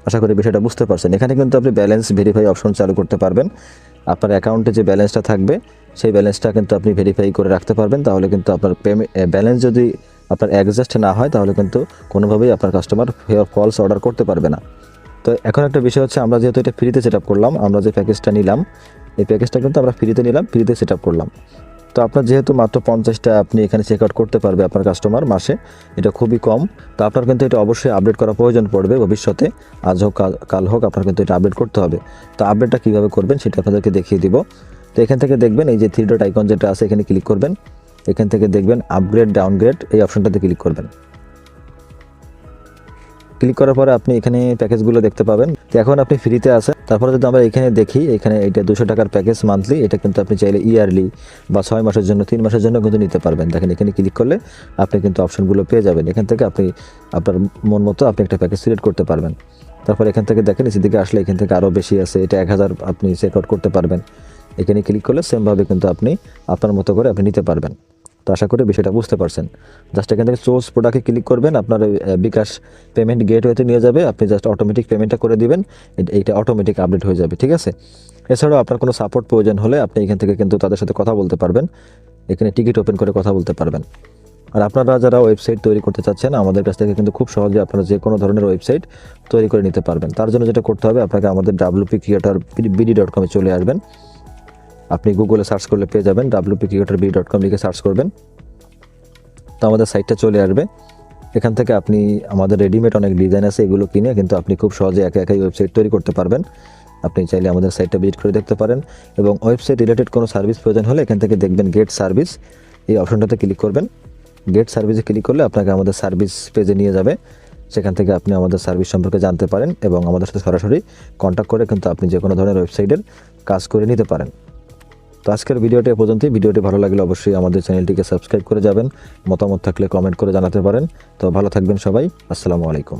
আশা করি বিষয়টা বুঝতে পারছেন। এখানে কিন্তু আপনি ব্যালেন্স ভেরিফাই অপশন চালু করতে পারবেন। আপনার অ্যাকাউন্টে যে ব্যালেন্সটা থাকবে সেই ব্যালেন্সটা কিন্তু আপনি ভেরিফাই করে রাখতে পারবেন, তাহলে কিন্তু আপনার ব্যালেন্স যদি আপনার অ্যাডজাস্ট না হয় তাহলে কিন্তু কোনোভাবেই আপনার কাস্টমার ফলস অর্ডার করতে পারবে না। তো এখন একটা বিষয় হচ্ছে, আমরা যেহেতু এটা ফ্রিতে সেট আপ করলাম, আমরা যে প্যাকেজটা নিলাম এই প্যাকেজটা কিন্তু আমরা ফ্রিতে নিলাম, ফ্রিতে সেট আপ করলাম। তো আপনার যেহেতু মাত্র 50টা আপনি এখানে চেক আউট করতে পারবে আপনার কাস্টমার মাসে, এটা খুবই কম। তো আপনার কিন্তু এটা অবশ্যই আপডেট করা প্রয়োজন পড়বে ভবিষ্যতে, আজ হোক কাল হোক আপনার কিন্তু এটা আপডেট করতে হবে। তো আপডেটটা কীভাবে করবেন সেটা আপনাদেরকে দেখিয়ে দিব। তো এখান থেকে দেখবেন এই যে 3 ডট আইকন যেটা আছে এখানে ক্লিক করবেন। এখান থেকে দেখবেন আপগ্রেড ডাউনগ্রেড এই অপশনটাতে ক্লিক করবেন। ক্লিক করার পরে আপনি এখানে প্যাকেজগুলো দেখতে পাবেন। তো এখন আপনি ফ্রিতে আছে। তারপরে যদি আমরা এখানে দেখি, এখানে এটা 200 টাকার প্যাকেজ মান্থলি, এটা কিন্তু আপনি চাইলে ইয়ারলি বা 6 মাসের জন্য 3 মাসের জন্য কিন্তু নিতে পারবেন। দেখেন এখানে ক্লিক করলে আপনি কিন্তু অপশনগুলো পেয়ে যাবেন। এখান থেকে আপনি আপনার মন মতো আপনি একটা প্যাকেজ সিলেক্ট করতে পারবেন। তারপর এখান থেকে দেখেন নিচের দিকে আসলে এখান থেকে আরও বেশি আছে, এটা 1000 আপনি চেক আউট করতে পারবেন। এখানে ক্লিক করলে সেমভাবে কিন্তু আপনি আপনার মতো করে আপনি নিতে পারবেন। তো আশা করি বিষয়টা বুঝতে পারছেন। জাস্ট এখান থেকে সোর্স প্রোডাক্টে ক্লিক করবেন, আপনার বিকাশ পেমেন্ট গেটওয়েতে নিয়ে যাবে, আপনি জাস্ট অটোমেটিক পেমেন্টটা করে দিবেন, এইটা অটোমেটিক আপডেট হয়ে যাবে, ঠিক আছে। এছাড়াও আপনার কোনো সাপোর্ট প্রয়োজন হলে আপনি এখান থেকে কিন্তু তাদের সাথে কথা বলতে পারবেন, এখানে টিকিট ওপেন করে কথা বলতে পারবেন। আর আপনারা যারা ওয়েবসাইট তৈরি করতে চাচ্ছেন আমাদের কাছ থেকে কিন্তু খুব সহজে আপনারা যে কোনো ধরনের ওয়েবসাইট তৈরি করে নিতে পারবেন। তার জন্য যেটা করতে হবে, আপনাকে আমাদের wpcreatorbd.com চলে আসবেন। আপনি গুগলে সার্চ করলে পেয়ে যাবেন, wpcreatorbd.com লিখে সার্চ করবেন, তো আমাদের সাইটটা চলে আসবে। এখান থেকে আপনি আমাদের রেডিমেড অনেক ডিজাইন আছে, এগুলো কিনে কিন্তু আপনি খুব সহজে একাই ওয়েবসাইট তৈরি করতে পারবেন। আপনি চাইলে আমাদের সাইটটা ভিজিট করে দেখতে পারেন। এবং ওয়েবসাইট রিলেটেড কোনো সার্ভিস প্রয়োজন হলে এখান থেকে দেখবেন গেট সার্ভিস, এই অপশনটাতে ক্লিক করবেন। গেট সার্ভিসে ক্লিক করলে আপনাকে আমাদের সার্ভিস পেজে নিয়ে যাবে, সেখান থেকে আপনি আমাদের সার্ভিস সম্পর্কে জানতে পারেন এবং আমাদের সাথে সরাসরি কন্ট্যাক্ট করে কিন্তু আপনি যে কোনো ধরনের ওয়েবসাইটের কাজ করে নিতে পারেন। তো আজকের ভিডিওটি এ পর্যন্তই। ভিডিওটি ভালো লাগলে অবশ্যই আমাদের চ্যানেলটিকে সাবস্ক্রাইব করে যাবেন, মতামত থাকলে কমেন্ট করে জানাতে পারেন। তো ভালো থাকবেন সবাই, আসসালামু আলাইকুম।